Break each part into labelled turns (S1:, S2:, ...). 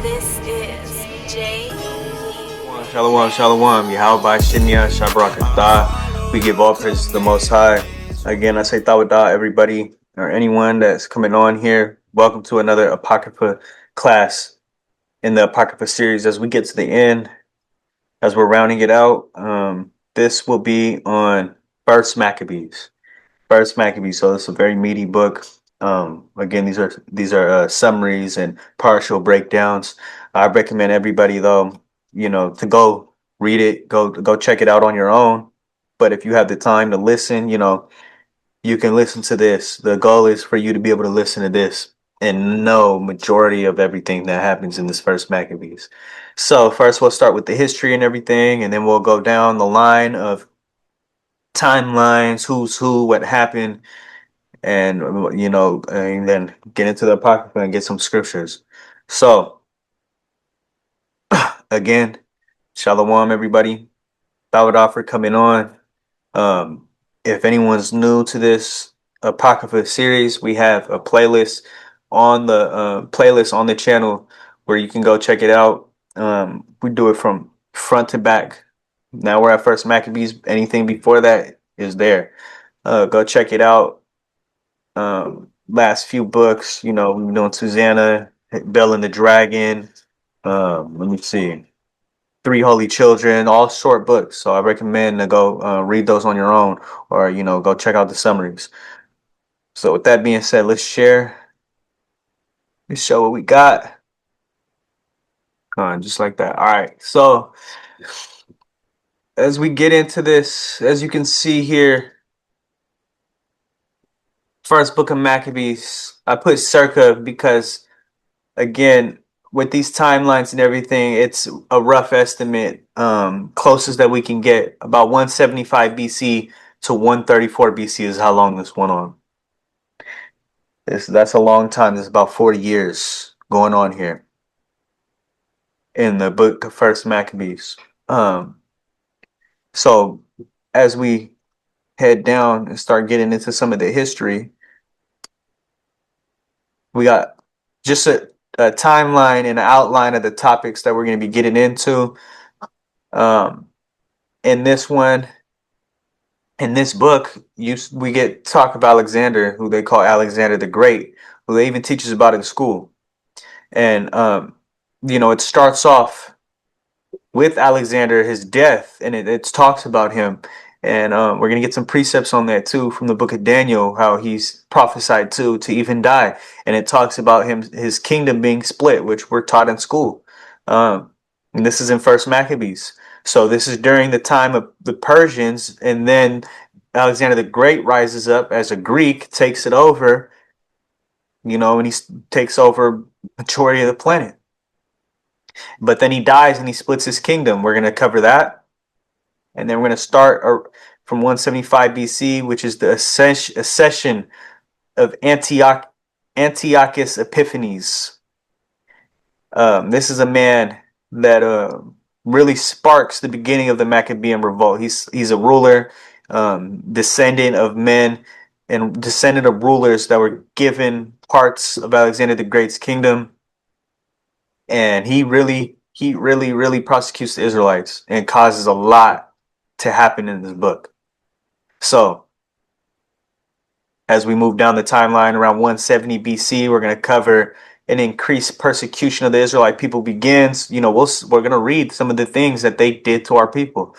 S1: This is J.
S2: Shalom, shalom. Yahweh Shinya, Shabrakatah. We give all praise to the Most High. Again, I say Thawarah, everybody, or anyone that's coming on here. Welcome to another Apocrypha class in the Apocrypha series. As we get to the end, as we're rounding it out, this will be on First Maccabees. First Maccabees. So it's a very meaty book. Again, these are summaries and partial breakdowns. I recommend everybody though, to go read it, go check it out on your own. But if you have the time to listen, you can listen to this. The goal is for you to be able to listen to this and know majority of everything that happens in this first Maccabees. So first we'll start with the history and everything, and then we'll go down the line of timelines, who's who, what happened, and and then get into the apocrypha and get some scriptures. So again, shalom, everybody. Thawarah for coming on. If anyone's new to this apocrypha series, we have a playlist on the channel where you can go check it out. We do it from front to back. Now we're at First Maccabees. Anything before that is there. Go check it out. Last few books, we're doing Susanna, Bell and the Dragon. Let me see, Three Holy Children, all short books. So I recommend to go read those on your own, or go check out the summaries. So with that being said, let's share. Let's show what we got. Just like that. All right. So as we get into this, as you can see here, first book of Maccabees, I put circa because, again, with these timelines and everything, it's a rough estimate, closest that we can get. About 175 BC to 134 BC is how long this went on. That's a long time. There's about 40 years going on here in the book of First Maccabees. So as we head down and start getting into some of the history, we got just a timeline and an outline of the topics that we're going to be getting into. In this book, we get talk of Alexander, who they call Alexander the Great, who they even teaches about in school. And it starts off with Alexander, his death, and it talks about him. And we're going to get some precepts on that too from the book of Daniel, how he's prophesied to even die. And it talks about his kingdom being split, which we're taught in school. And this is in First Maccabees. So this is during the time of the Persians, and then Alexander the Great rises up as a Greek, takes it over, and he takes over majority of the planet. But then he dies and he splits his kingdom. We're going to cover that. And then we're going to start from 175 BC, which is the accession of Antiochus Epiphanes. This is a man that really sparks the beginning of the Maccabean revolt. He's a ruler, descendant of men and descendant of rulers that were given parts of Alexander the Great's kingdom. And he really prosecutes the Israelites and causes a lot to happen in this book. So as we move down the timeline around 170 BC, we're going to cover an increased persecution of the Israelite people begins. We're going to read some of the things that they did to our people,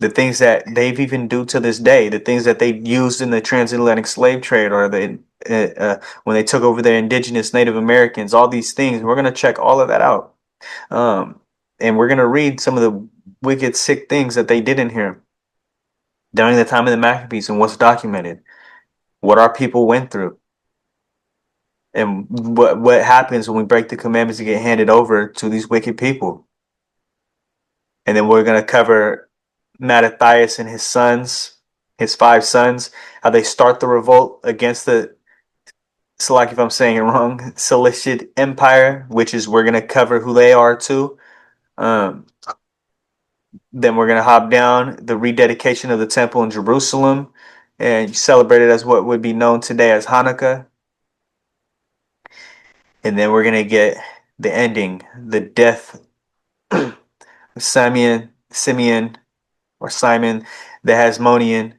S2: the things that they've even do to this day, the things that they used in the transatlantic slave trade, or when they took over their indigenous Native Americans, all these things. We're going to check all of that out. And we're going to read some of the wicked, sick things that they did in here during the time of the Maccabees and what's documented, what our people went through, and what happens when we break the commandments and get handed over to these wicked people. And then we're going to cover Mattathias and his 5 sons, how they start the revolt against the, select if I'm saying it wrong, Seleucid Empire, which is, we're going to cover who they are too. Then we're going to hop down the rededication of the temple in Jerusalem and celebrate it as what would be known today as Hanukkah. And then we're gonna get the ending, the death of Simeon or Simon the Hasmonean,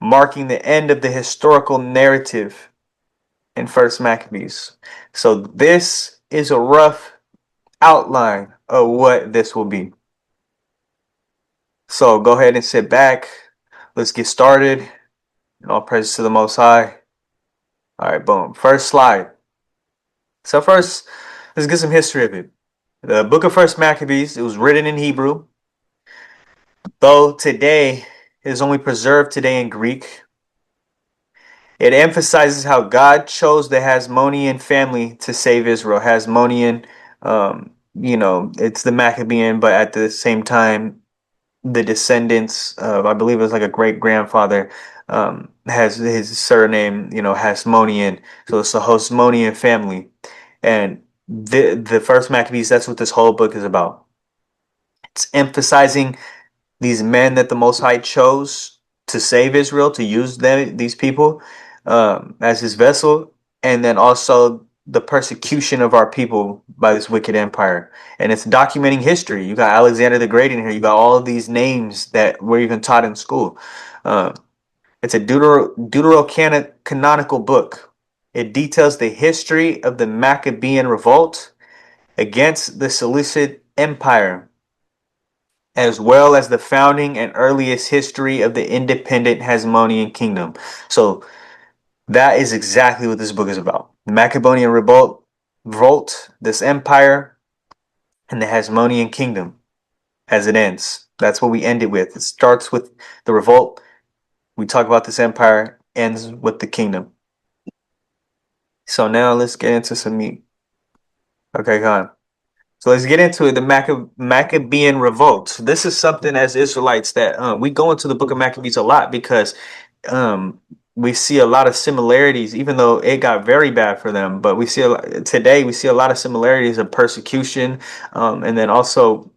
S2: marking the end of the historical narrative in First Maccabees. So this is a rough outline of what this will be. So go ahead and sit back. Let's get started. And all praise to the Most High. All right, boom. First slide. So first, let's get some history of it. The book of First Maccabees, it was written in Hebrew, though today it is only preserved today in Greek. It emphasizes how God chose the Hasmonean family to save Israel. Hasmonean, it's the Maccabean, but at the same time, the descendants of, I believe it was like a great grandfather, has his surname, Hasmonean. So it's the Hasmonean family. And the first Maccabees, that's what this whole book is about. It's emphasizing these men that the Most High chose to save Israel, to use these people as his vessel, and then also the persecution of our people by this wicked empire. And it's documenting history. You got Alexander the Great in here. You got all of these names that were even taught in school. Uh, it's a canonical book. It details the history of the Maccabean revolt against the Seleucid Empire, as well as the founding and earliest history of the independent Hasmonean kingdom. So that is exactly what this book is about. The Maccabean revolt, this empire, and the Hasmonean kingdom as it ends. That's what we end it with. It starts with the revolt. We talk about this empire, ends with the kingdom. So now let's get into some meat. Okay, go on. So let's get into it. The Maccabean revolt. This is something as Israelites that we go into the book of Maccabees a lot because um, we see a lot of similarities, even though it got very bad for them. But today we see a lot of similarities of persecution, and then also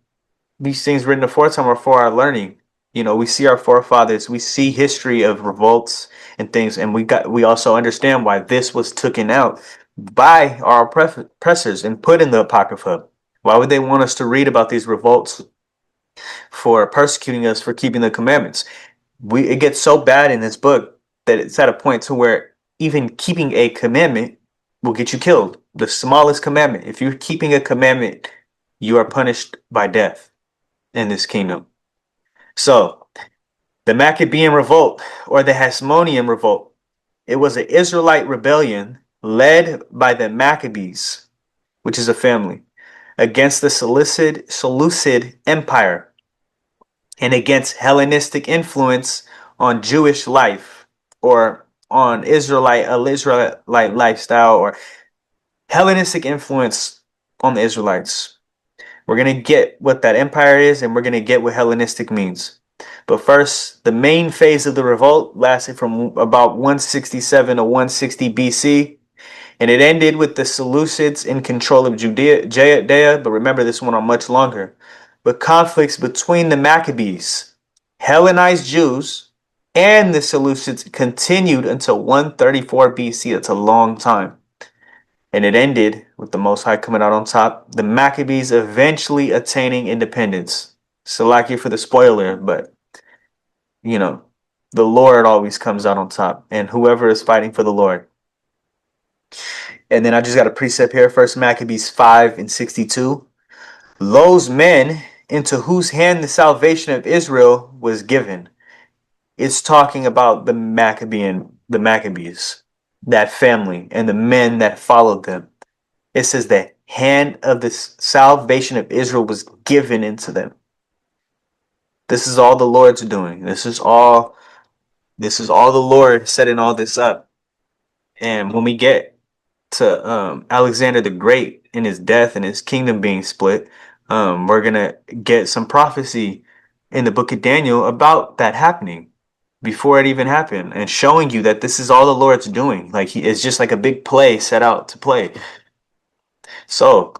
S2: these things written aforetime are for our learning. We see our forefathers, we see history of revolts and things, and we also understand why this was taken out by our oppressors and put in the Apocrypha. Why would they want us to read about these revolts for persecuting us for keeping the commandments? It gets so bad in this book that it's at a point to where even keeping a commandment will get you killed. The smallest commandment. If you're keeping a commandment, you are punished by death in this kingdom. So, the Maccabean revolt or the Hasmonean revolt, it was an Israelite rebellion led by the Maccabees, which is a family, against the Seleucid Empire and against Hellenistic influence on Jewish life or on Israelite lifestyle or Hellenistic influence on the Israelites. We're going to get what that empire is, and we're going to get what Hellenistic means. But first, the main phase of the revolt lasted from about 167 to 160 BC, and it ended with the Seleucids in control of Judea, but remember this went on much longer. But conflicts between the Maccabees, Hellenized Jews, and the Seleucids continued until 134 BC. That's a long time. And it ended with the Most High coming out on top, the Maccabees eventually attaining independence. So lucky for the spoiler, but the Lord always comes out on top, and whoever is fighting for the Lord. And then I just got a precept here. First Maccabees 5 and 62. Those men into whose hand the salvation of Israel was given. It's talking about the Maccabees, that family, and the men that followed them. It says the hand of the salvation of Israel was given into them. This is all the Lord's doing. This is all the Lord setting all this up. And when we get to Alexander the Great and his death and his kingdom being split, we're gonna get some prophecy in the book of Daniel about that happening before it even happened, and showing you that this is all the Lord's doing. Like it's just like a big play set out to play. So,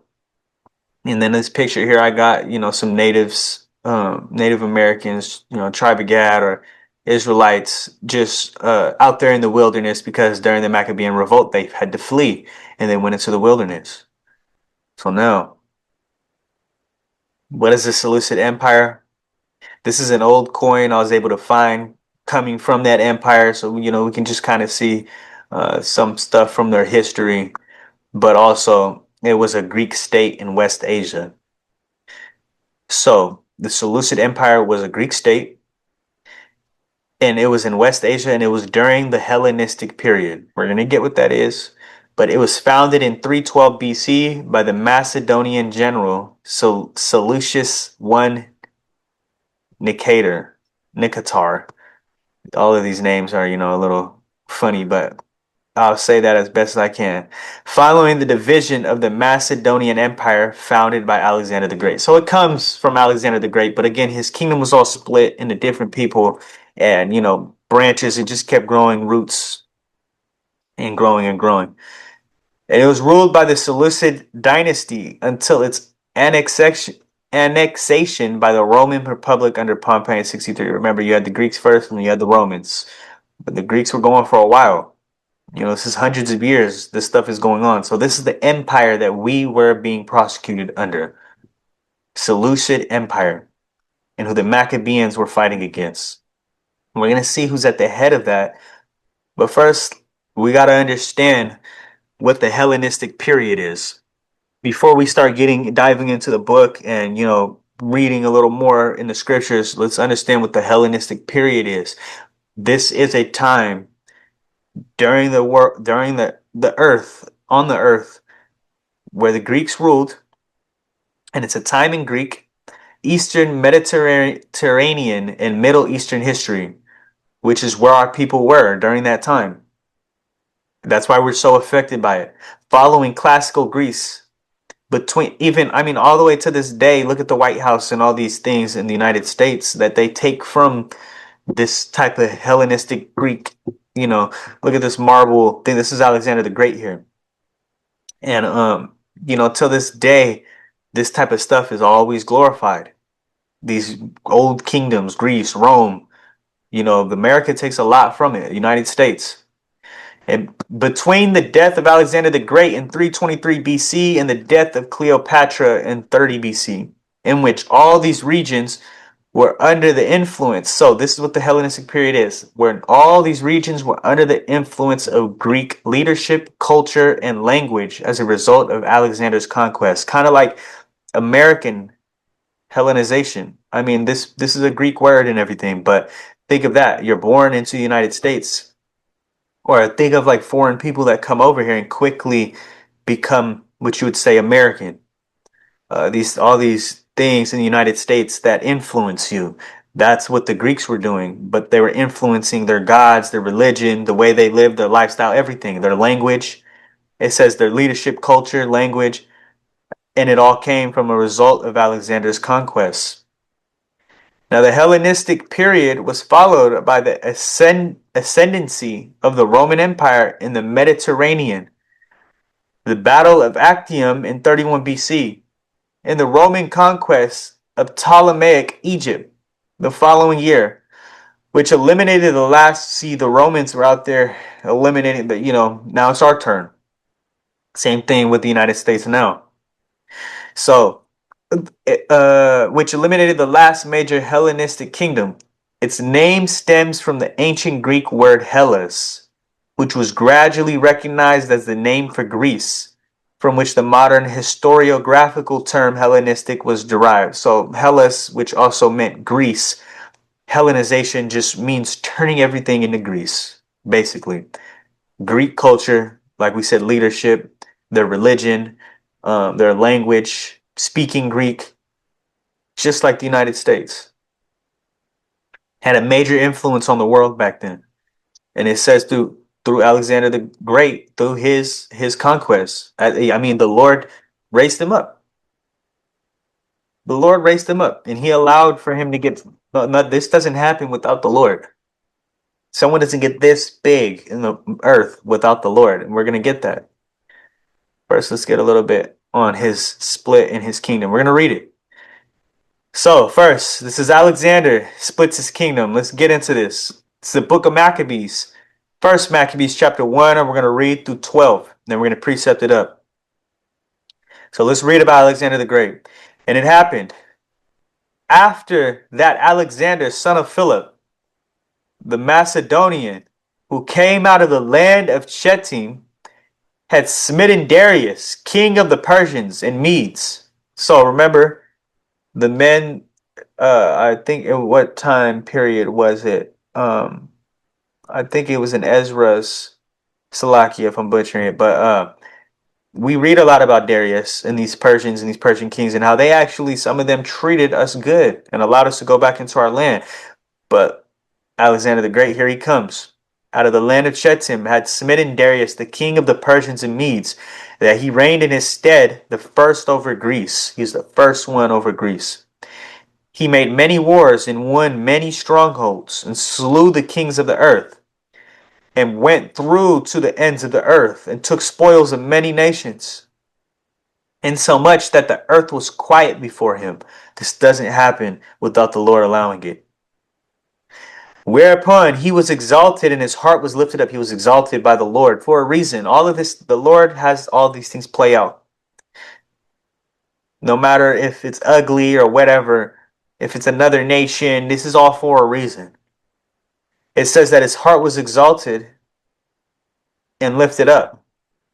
S2: and then this picture here, I got some natives, Native Americans, tribe of Gad, or Israelites just out there in the wilderness because during the Maccabean revolt they had to flee and they went into the wilderness. So now, what is the Seleucid Empire? This is an old coin I was able to find coming from that empire, so we can just kind of see some stuff from their history, but also it was a Greek state in West Asia. So the Seleucid Empire was a Greek state, and it was in West Asia, and it was during the Hellenistic period. We're gonna get what that is, but it was founded in 312 BC by the Macedonian general Seleucus I Nicator. All of these names are, a little funny, but I'll say that as best as I can. Following the division of the Macedonian Empire founded by Alexander the Great. So it comes from Alexander the Great, but again, his kingdom was all split into different people and, branches. It just kept growing roots and growing and growing. And it was ruled by the Seleucid dynasty until its annexation by the Roman Republic under Pompey in 63. Remember, you had the Greeks first and you had the Romans. But the Greeks were going for a while. This is hundreds of years this stuff is going on. So this is the empire that we were being prosecuted under. Seleucid Empire, and who the Maccabees were fighting against. We're going to see who's at the head of that. But first, we got to understand what the Hellenistic period is. Before we start diving into the book and, reading a little more in the scriptures, let's understand what the Hellenistic period is. This is a time during the earth, on the earth, where the Greeks ruled, and it's a time in Greek, Eastern Mediterranean, and Middle Eastern history, which is where our people were during that time. That's why we're so affected by it. Following classical Greece, all the way to this day, look at the White House and all these things in the United States that they take from this type of Hellenistic Greek. Look at this marble thing. This is Alexander the Great here. And till this day, this type of stuff is always glorified. These old kingdoms, Greece, Rome, America takes a lot from it, the United States. And between the death of Alexander the Great in 323 BC and the death of Cleopatra in 30 BC, in which all these regions were under the influence. So this is what the Hellenistic period is, where all these regions were under the influence of Greek leadership, culture, and language as a result of Alexander's conquest. Kind of like American Hellenization. This is a Greek word and everything, but think of that. You're born into the United States. Or think of like foreign people that come over here and quickly become what you would say American. All these things in the United States that influence you. That's what the Greeks were doing, but they were influencing their gods, their religion, the way they lived, their lifestyle, everything, their language. It says their leadership, culture, language, and it all came from a result of Alexander's conquests. Now, the Hellenistic period was followed by the ascendancy of the Roman Empire in the Mediterranean, the Battle of Actium in 31 BC, and the Roman conquest of Ptolemaic Egypt the following year, which eliminated the last. See, the Romans were out there eliminating, but now it's our turn. Same thing with the United States now. So, which eliminated the last major Hellenistic kingdom. Its name stems from the ancient Greek word Hellas, which was gradually recognized as the name for Greece, from which the modern historiographical term Hellenistic was derived. So Hellas, which also meant Greece, Hellenization just means turning everything into Greece, basically. Greek culture, like we said, leadership, their religion, their language, speaking Greek, just like the United States, had a major influence on the world back then. And it says through Alexander the Great, through his conquests. The Lord raised him up. The Lord raised him up, and he allowed for him to get. This doesn't happen without the Lord. Someone doesn't get this big in the earth without the Lord, and we're going to get that. First, let's get a little bit on his split in his kingdom. We're going to read it. So, first, this is Alexander splits his kingdom. Let's get into this. It's the book of Maccabees. First Maccabees chapter 1, and we're going to read through 12. Then we're going to precept it up. So let's read about Alexander the Great. And it happened after that Alexander, son of Philip, the Macedonian, who came out of the land of Chetim, had smitten Darius, king of the Persians and Medes. So remember, the men, I think, in what time period was it? I think it was in Ezra's Salakia, if I'm butchering it, but we read a lot about Darius and these Persians and these Persian kings and how they actually, some of them treated us good and allowed us to go back into our land. But Alexander the Great, here he comes. Out of the land of Chetim had smitten Darius, the king of the Persians and Medes, that he reigned in his stead, the first over Greece. He's the first one over Greece. He made many wars and won many strongholds and slew the kings of the earth and went through to the ends of the earth and took spoils of many nations, insomuch that the earth was quiet before him. This doesn't happen without the Lord allowing it. Whereupon he was exalted and his heart was lifted up. He was exalted by the Lord for a reason. All of this, the Lord has all these things play out. No matter if it's ugly or whatever, if it's another nation, this is all for a reason. It says that his heart was exalted and lifted up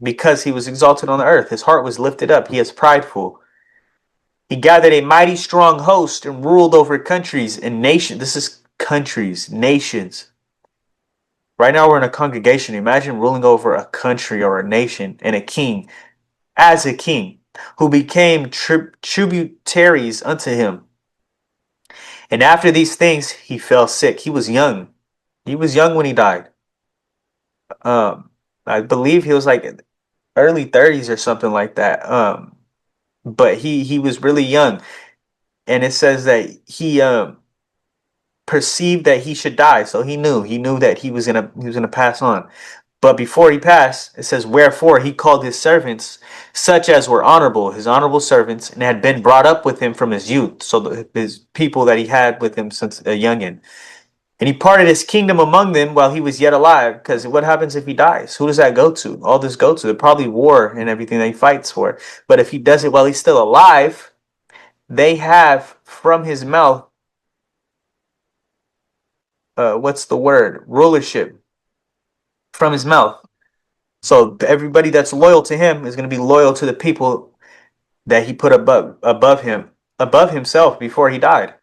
S2: because he was exalted on the earth. His heart was lifted up. He is prideful. He gathered a mighty strong host and ruled over countries and nations. This is countries, nations. Right now we're in a congregation. Imagine ruling over a country or a nation and a king as a king who became tributaries unto him. And after these things, he fell sick. He was young. He was young when he died. I believe he was like early 30s or something like that. But he was really young. And it says that he perceived that he should die. So he knew that he was gonna pass on. But before he passed, it says, wherefore he called his servants, such as were honorable, his honorable servants, and had been brought up with him from his youth. So his people that he had with him since a youngin. And he parted his kingdom among them while he was yet alive. Because what happens if he dies? Who does that go to? All this go to? Probably war and everything that he fights for. But if he does it while he's still alive, they have from his mouth, what's the word? Rulership from his mouth. So everybody that's loyal to him is going to be loyal to the people that he put above him, above himself before he died.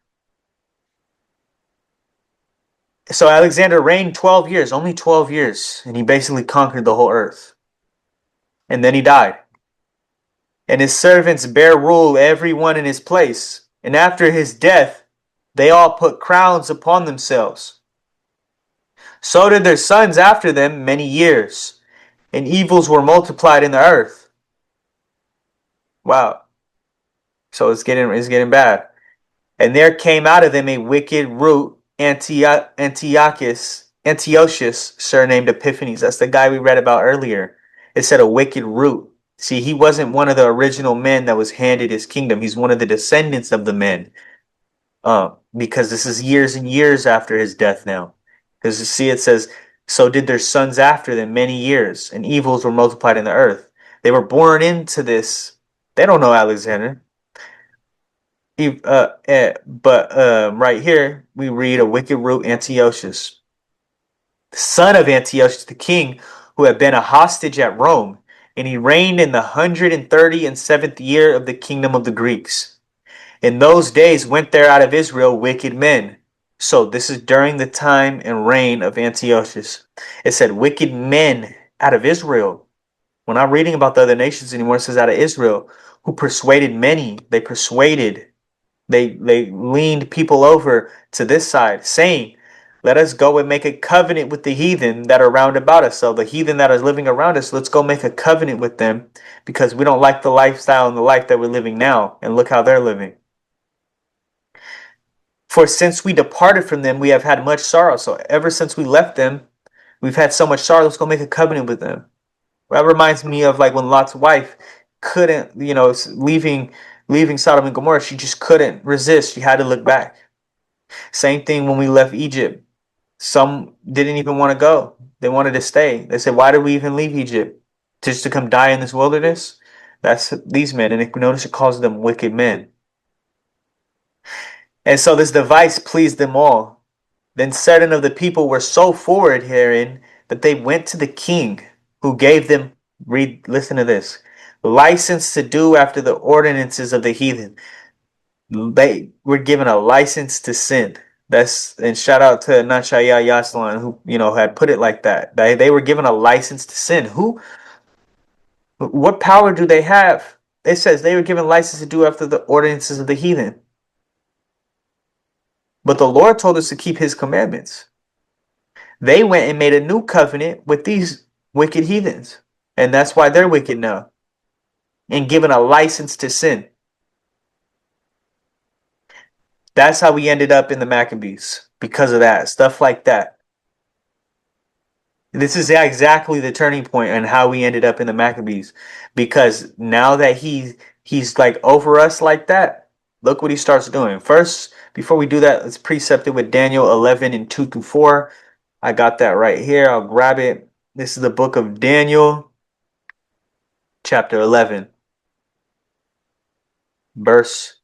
S2: So Alexander reigned 12 years, only 12 years, and he basically conquered the whole earth. And then he died. And his servants bare rule every one in his place. And after his death, they all put crowns upon themselves. So did their sons after them many years, and evils were multiplied in the earth. Wow. So it's getting bad. And there came out of them a wicked root, Antiochus, surnamed Epiphanes. That's the guy we read about earlier. It said a wicked root. See, he wasn't one of the original men that was handed his kingdom. He's one of the descendants of the men. Because this is years and years after his death now. Because you see, it says, so did their sons after them many years, and evils were multiplied in the earth. They were born into this. They don't know Alexander. But right here, we read a wicked root, Antiochus, son of Antiochus the king, who had been a hostage at Rome, and he reigned in the 137th year of the kingdom of the Greeks. In those days went there out of Israel wicked men. So this is during the time and reign of Antiochus. It said wicked men out of Israel. We're not reading about the other nations anymore. It says out of Israel, who persuaded many. They leaned people over to this side, saying, let us go and make a covenant with the heathen that are round about us. So the heathen that are living around us, let's go make a covenant with them because we don't like the lifestyle and the life that we're living now. And look how they're living. For since we departed from them, we have had much sorrow. So ever since we left them, we've had so much sorrow. Let's go make a covenant with them. That reminds me of like when Lot's wife couldn't, leaving leaving Sodom and Gomorrah, she just couldn't resist. She had to look back. Same thing when we left Egypt. Some didn't even want to go. They wanted to stay. They said, why did we even leave Egypt? Just to come die in this wilderness? That's these men. And if you notice, it calls them wicked men. And so this device pleased them all. Then certain of the people were so forward herein that they went to the king, who gave them, listen to this, license to do after the ordinances of the heathen. They were given a license to sin. And shout out to Nachaya Yaslan, who had put it like that. They were given a license to sin. What power do they have? It says they were given license to do after the ordinances of the heathen. But the Lord told us to keep his commandments. They went and made a new covenant with these wicked heathens. And that's why they're wicked now. And given a license to sin. That's how we ended up in the Maccabees. Because of that. Stuff like that. This is exactly the turning point and how we ended up in the Maccabees. Because now that he's like over us like that, look what he starts doing. First, before we do that, let's precept it with Daniel 11 and 2 through 4. I got that right here. I'll grab it. This is the book of Daniel, chapter 11, verse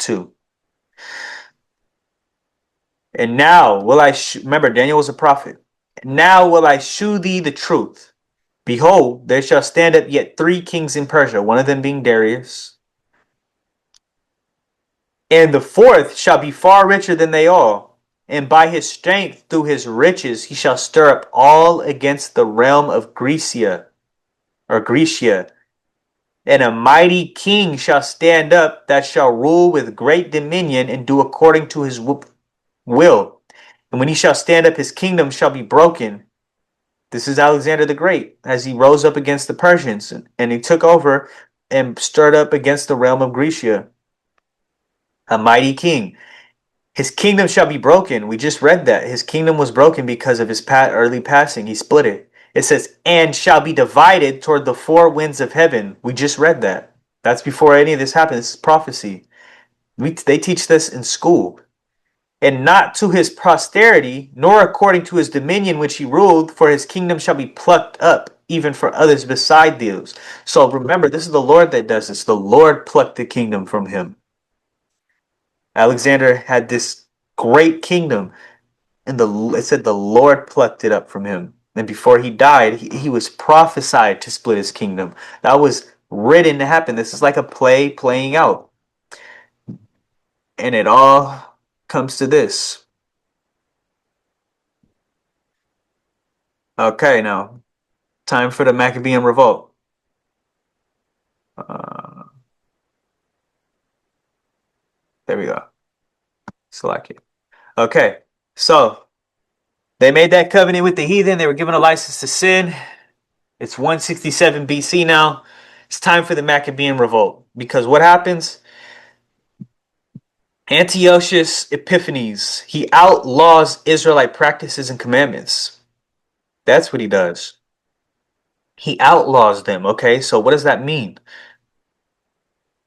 S2: 2. And now will I remember, Daniel was a prophet. Now will I shew thee the truth. Behold, there shall stand up yet 3 kings in Persia, one of them being Darius. And the 4th shall be far richer than they all. And by his strength, through his riches, he shall stir up all against the realm of Grecia. And a mighty king shall stand up that shall rule with great dominion and do according to his will. And when he shall stand up, his kingdom shall be broken. This is Alexander the Great, as he rose up against the Persians, and he took over and stirred up against the realm of Grecia. A mighty king. His kingdom shall be broken. We just read that. His kingdom was broken because of his early passing. He split it. It says, and shall be divided toward the 4 winds of heaven. We just read that. That's before any of this happened. This is prophecy. They teach this in school. And not to his posterity, nor according to his dominion which he ruled, for his kingdom shall be plucked up, even for others beside those. So remember, this is the Lord that does this. The Lord plucked the kingdom from him. Alexander had this great kingdom, and it said the Lord plucked it up from him. And before he died, he was prophesied to split his kingdom. That was written to happen. This is like a play playing out. And it all comes to this. Okay, now, time for the Maccabean revolt. There we go. Select it. Okay, so they made that covenant with the heathen. They were given a license to sin. It's 167 BC now. It's time for the Maccabean revolt. Because what happens? Antiochus Epiphanes, he outlaws Israelite practices and commandments. That's what he does. He outlaws them, okay? So what does that mean?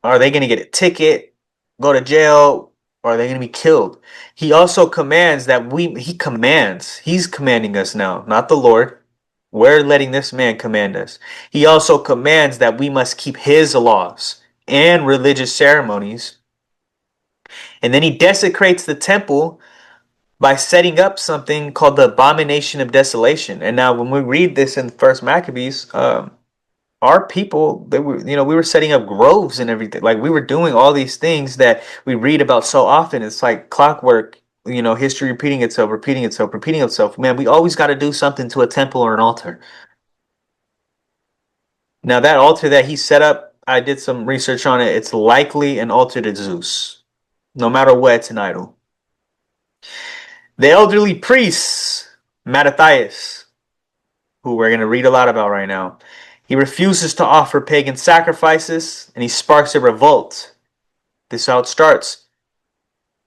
S2: Are they going to get a ticket, go to jail, or are they going to be killed? He also commands that he's commanding us now, not the Lord. We're letting this man command us. He also commands that we must keep his laws and religious ceremonies. And then he desecrates the temple by setting up something called the abomination of desolation. And now when we read this in First Maccabees, our people, we were setting up groves and everything. Like, we were doing all these things that we read about so often. It's like clockwork, history repeating itself. Man, we always got to do something to a temple or an altar. Now, that altar that he set up, I did some research on it. It's likely an altar to Zeus. No matter what, it's an idol. The elderly priests, Mattathias, who we're going to read a lot about right now, he refuses to offer pagan sacrifices, and he sparks a revolt. This is how it starts.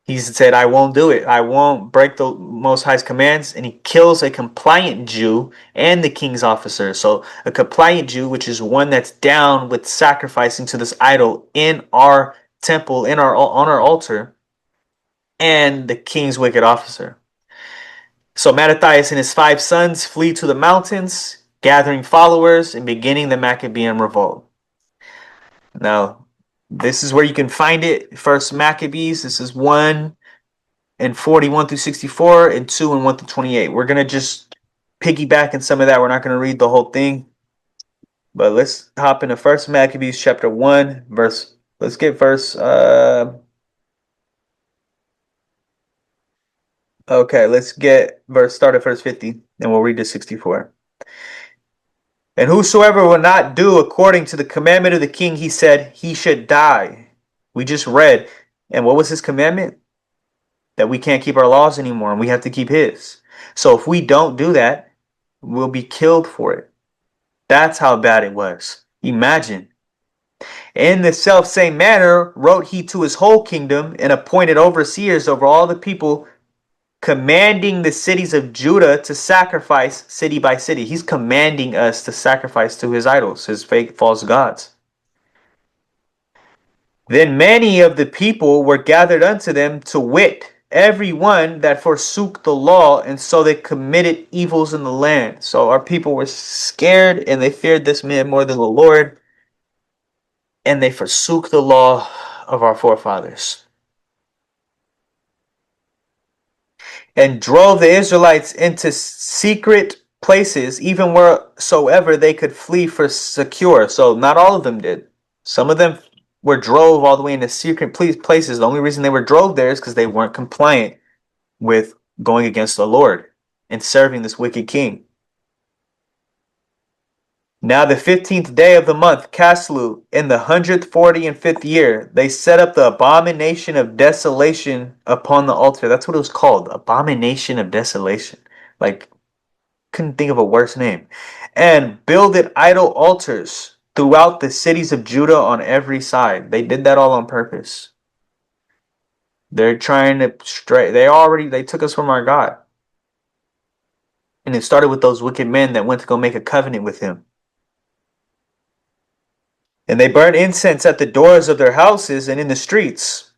S2: He said, I won't do it. I won't break the Most High's commands. And he kills a compliant Jew and the king's officer. So, a compliant Jew, which is one that's down with sacrificing to this idol in our temple, on our altar, and the king's wicked officer. So, Mattathias and his 5 sons flee to the mountains, gathering followers and beginning the Maccabean revolt. Now, this is where you can find it. First Maccabees. This is 1 and 41 through 64 and 2 and 1 through 28. We're going to just piggyback in some of that. We're not going to read the whole thing. But let's hop into First Maccabees chapter 1 verse. Let's get verse okay, let's get verse start at verse 50 and we'll read to 64. And whosoever will not do according to the commandment of the king, he said, he should die. We just read. And what was his commandment? That we can't keep our laws anymore and we have to keep his. So if we don't do that, we'll be killed for it. That's how bad it was. Imagine. In the self same manner wrote he to his whole kingdom and appointed overseers over all the people, commanding the cities of Judah to sacrifice city by city. He's commanding us to sacrifice to his idols, his fake false gods. Then many of the people were gathered unto them, to wit, every one that forsook the law, and so they committed evils in the land. So our people were scared, and they feared this man more than the Lord, and they forsook the law of our forefathers, and drove the Israelites into secret places, even wheresoever they could flee for secure. So not all of them did. Some of them were drove all the way into secret places. The only reason they were drove there is because they weren't compliant with going against the Lord and serving this wicked king. Now the 15th day of the month, Caslu, in the 145th year, they set up the abomination of desolation upon the altar. That's what it was called, abomination of desolation. Like, couldn't think of a worse name. And builded idol altars throughout the cities of Judah on every side. They did that all on purpose. They're trying to stray. They took us from our God. And it started with those wicked men that went to go make a covenant with him. And they burned incense at the doors of their houses and in the streets.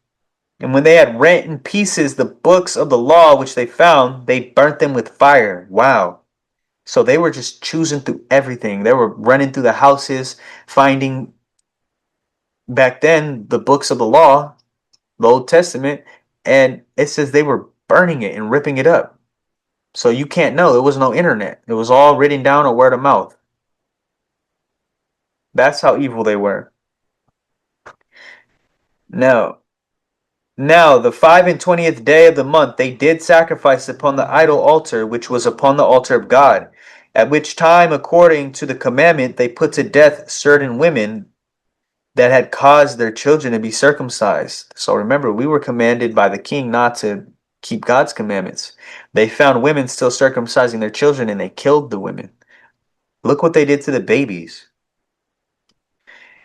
S2: And when they had rent in pieces the books of the law which they found, they burnt them with fire. Wow. So they were just choosing through everything. They were running through the houses, finding back then the books of the law, the Old Testament, and it says they were burning it and ripping it up. So you can't know. There was no internet. It was all written down or word of mouth. That's how evil they were. Now the 25th day of the month they did sacrifice upon the idol altar, which was upon the altar of God, at which time, according to the commandment, they put to death certain women that had caused their children to be circumcised. So remember, we were commanded by the king not to keep God's commandments. They found women still circumcising their children and they killed the women. Look what they did to the babies.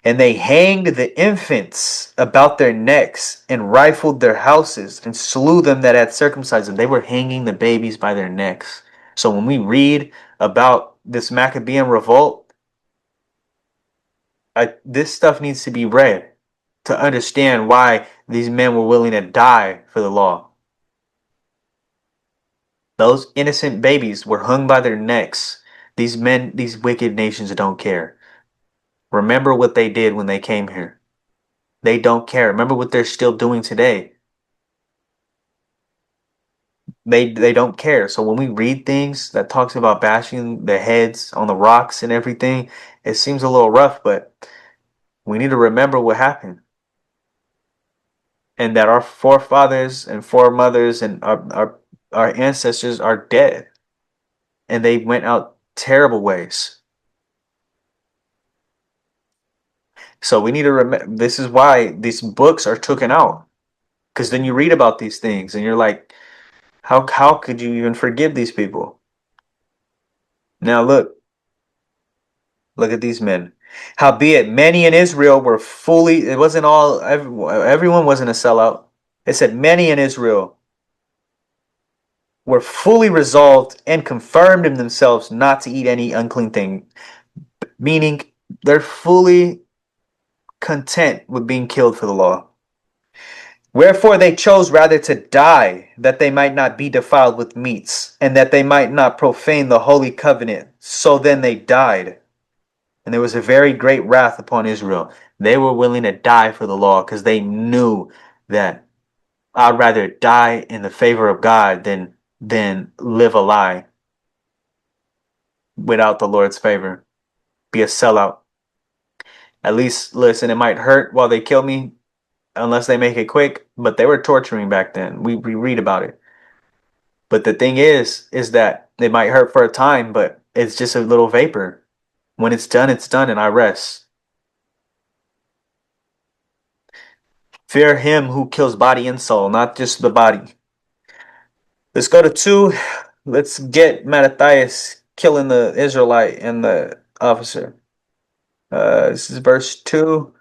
S2: And they hanged the infants about their necks and rifled their houses and slew them that had circumcised them. They were hanging the babies by their necks. So when we read about this Maccabean revolt, this stuff needs to be read to understand why these men were willing to die for the law. Those innocent babies were hung by their necks. These men, these wicked nations don't care. Remember what they did when they came here. They don't care. Remember what they're still doing today. They don't care. So when we read things that talks about bashing the heads on the rocks and everything, it seems a little rough, but we need to remember what happened. And that our forefathers and foremothers and our ancestors are dead. And they went out terrible ways. So we need to remember, this is why these books are taken out. Because then you read about these things and you're like, how could you even forgive these people? Now look at these men. Howbeit many in Israel were fully, it wasn't all, everyone wasn't a sellout. It said many in Israel were fully resolved and confirmed in themselves not to eat any unclean thing, meaning they're fully content with being killed for the law. Wherefore they chose rather to die, that they might not be defiled with meats, and that they might not profane the holy covenant. So then they died. And there was a very great wrath upon Israel. They were willing to die for the law because they knew that I'd rather die in the favor of God than live a lie without the Lord's favor. Be a sellout. At least, listen, it might hurt while they kill me, unless they make it quick, but they were torturing back then. We read about it. But the thing is that it might hurt for a time, but it's just a little vapor. When it's done, and I rest. Fear him who kills body and soul, not just the body. Let's go to 2. Let's get Mattathias killing the Israelite and the officer. This is verse 2.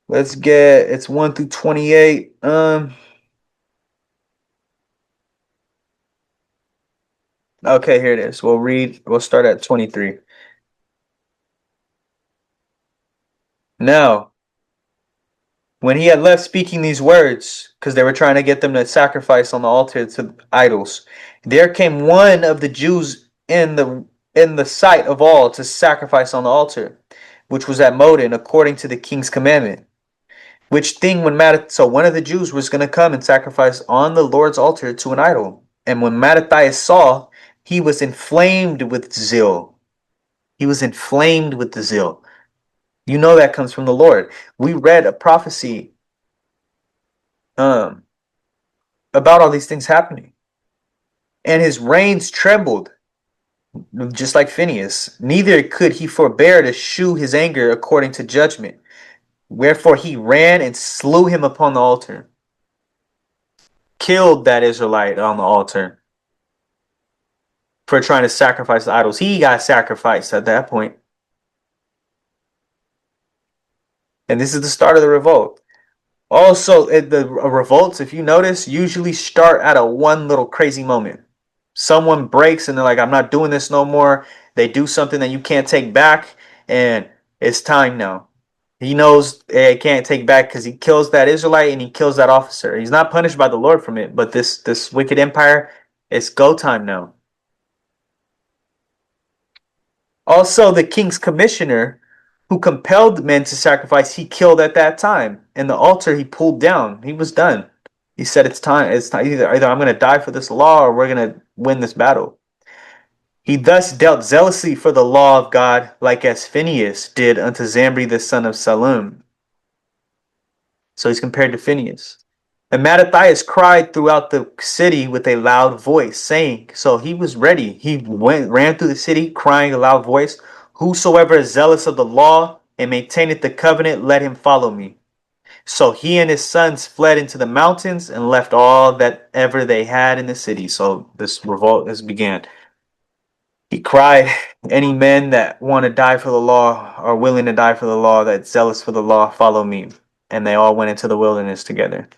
S2: Let's get, it's 1 through 28. Okay, here it is. We'll start at 23. Now, when he had left speaking these words, because they were trying to get them to sacrifice on the altar to idols, there came one of the Jews in the sight of all to sacrifice on the altar, which was at Modin, according to the king's commandment. Which thing so one of the Jews was going to come and sacrifice on the Lord's altar to an idol. And when Mattathias saw, he was inflamed with zeal. He was inflamed with the zeal. You know that comes from the Lord. We read a prophecy about all these things happening. And his reins trembled, just like Phineas. Neither could he forbear to shew his anger according to judgment. Wherefore he ran and slew him upon the altar. Killed that Israelite on the altar for trying to sacrifice the idols. He got sacrificed at that point. And this is the start of the revolt. Also, the revolts, if you notice, usually start at a one little crazy moment. Someone breaks and they're like, I'm not doing this no more. They do something that you can't take back, and it's time now. He knows he can't take back because he kills that Israelite and he kills that officer. He's not punished by the Lord from it, but this wicked empire, it's go time now. Also, the king's commissioner who compelled men to sacrifice, he killed at that time. And the altar he pulled down. He was done. He said, it's time. It's time. Either I'm going to die for this law or we're going to win this battle. He thus dealt zealously for the law of God, like as Phineas did unto Zambri the son of Salum. So he's compared to Phineas. And Mattathias cried throughout the city with a loud voice, saying, so he was ready. He ran through the city crying a loud voice, whosoever is zealous of the law and maintaineth the covenant, let him follow me. So he and his sons fled into the mountains and left all that ever they had in the city. So this revolt has began. He cried, any men that want to die for the law, are willing to die for the law, that's zealous for the law, follow me. And they all went into the wilderness together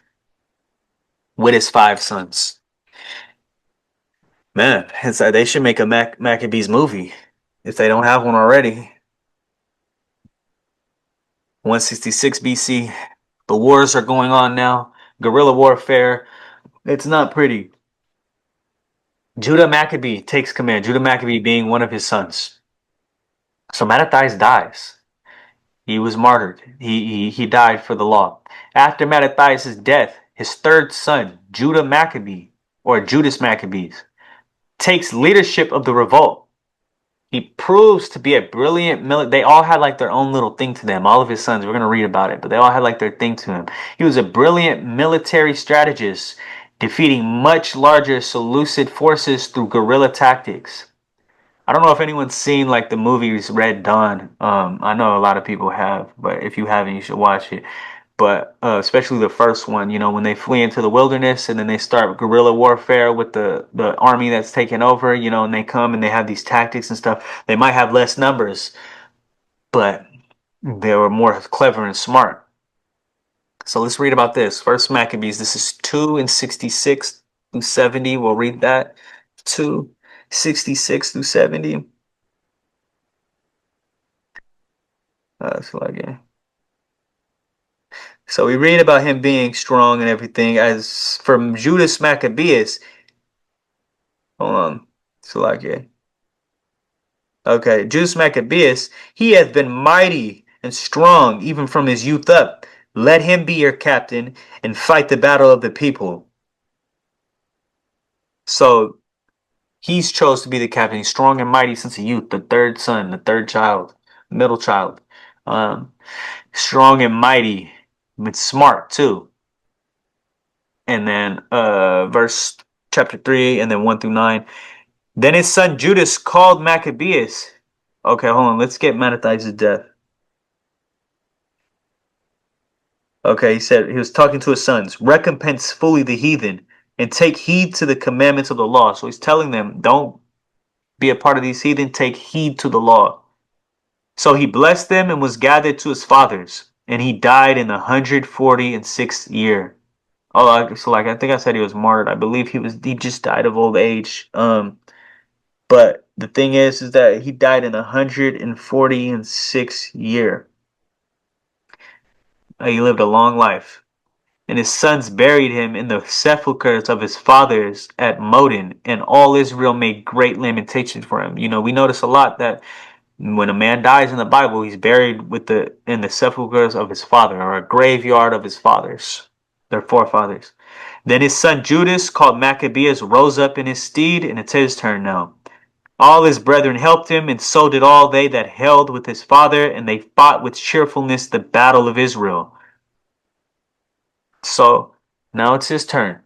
S2: with his 5 sons. Man, they should make a Maccabees movie if they don't have one already. 166 BC. The wars are going on now. Guerrilla warfare. It's not pretty. Judah Maccabee takes command. Judah Maccabee being one of his sons. So Mattathias dies. He was martyred. He died for the law. After Mattathias' death, his 3rd son, Judah Maccabee, or Judas Maccabees, takes leadership of the revolt. He proves to be a brilliant they all had like their own little thing to them. All of his sons, we're going to read about it, but they all had like their thing to him. He was a brilliant military strategist, defeating much larger Seleucid forces through guerrilla tactics. I don't know if anyone's seen like the movies Red Dawn. I know a lot of people have, but if you haven't, you should watch it. But especially the first one, you know, when they flee into the wilderness and then they start guerrilla warfare with the army that's taken over, you know, and they come and they have these tactics and stuff. They might have less numbers, but they were more clever and smart. So let's read about this. First Maccabees. This is 2:66 through 70. We'll read that. 2:66 through 70. So again. So we read about him being strong and everything. As from Judas Maccabeus, hold on. So like, yeah. Okay, Judas Maccabeus, he hath been mighty and strong even from his youth up. Let him be your captain and fight the battle of the people. So he's chose to be the captain. He's strong and mighty since a youth, the third son, the third child, middle child. Um, Strong and mighty, but smart too. And then verse chapter 3 and then 1 through 9. Then his son Judas called Maccabeus. Okay, hold on. Let's get Mattathias' death. Okay, he said he was talking to his sons. Recompense fully the heathen and take heed to the commandments of the law. So he's telling them, don't be a part of these heathen. Take heed to the law. So he blessed them and was gathered to his fathers. And he died in the 146th year. Oh, so like I think I said he was martyred. I believe he just died of old age. But the thing is that he died in 146th year. He lived a long life. And his sons buried him in the sepulchres of his fathers at Modin, and all Israel made great lamentation for him. You know, we notice a lot that when a man dies in the Bible, he's buried in the sepulchres of his father, or a graveyard of his fathers, their forefathers. Then his son Judas, called Maccabeus, rose up in his stead, and it's his turn now. All his brethren helped him, and so did all they that held with his father, and they fought with cheerfulness the battle of Israel. So now it's his turn.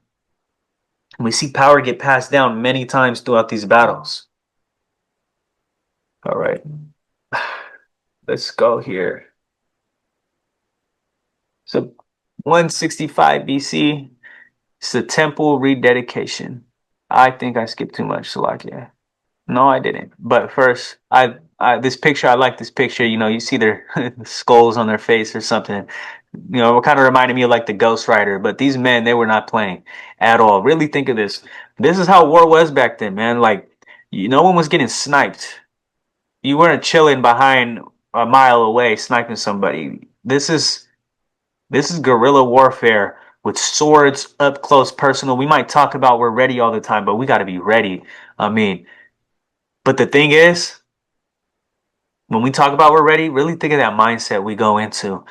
S2: We see power get passed down many times throughout these battles. All right, let's go here. So 165 BC, it's the temple rededication. I think I skipped too much, so like, yeah. No, I didn't. But first, this picture, I like this picture. You know, you see their skulls on their face or something. You know, it kind of reminded me of like the Ghost Rider. But these men, they were not playing at all. Really think of this. This is how war was back then, man. Like, no one was getting sniped. You weren't chilling behind a mile away sniping somebody. This is guerrilla warfare with swords up close, personal. We might talk about we're ready all the time, but we got to be ready. I mean, but the thing is, when we talk about we're ready, really think of that mindset we go into.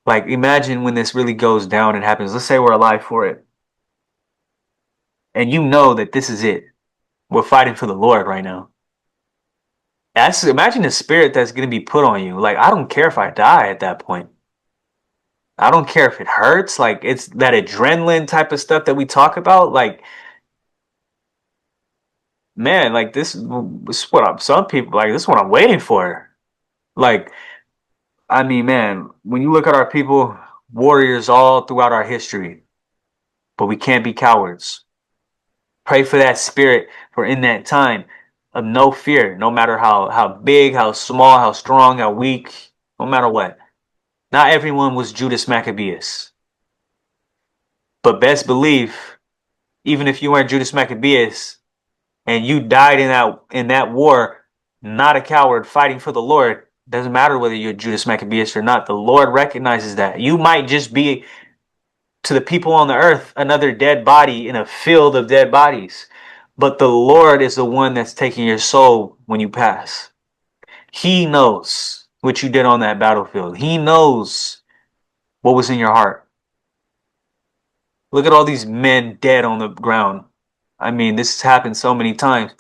S2: Like, imagine when this really goes down and happens. Let's say we're alive for it. And you know that this is it. We're fighting for the Lord right now. Imagine the spirit that's going to be put on you. Like, I don't care if I die at that point. I don't care if it hurts. Like, it's that adrenaline type of stuff that we talk about. Like, man, like this is what some people like. This is what I'm waiting for. Like, I mean, man, when you look at our people, warriors all throughout our history, but we can't be cowards. Pray for that spirit for in that time of no fear, no matter how big, how small, how strong, how weak, no matter what. Not everyone was Judas Maccabeus. But best believe, even if you weren't Judas Maccabeus and you died in that war, not a coward fighting for the Lord, doesn't matter whether you're Judas Maccabeus or not. The Lord recognizes that. You might just be, to the people on the earth, another dead body in a field of dead bodies. But the Lord is the one that's taking your soul when you pass. He knows what you did on that battlefield. He knows what was in your heart. Look at all these men dead on the ground. I mean, this has happened so many times.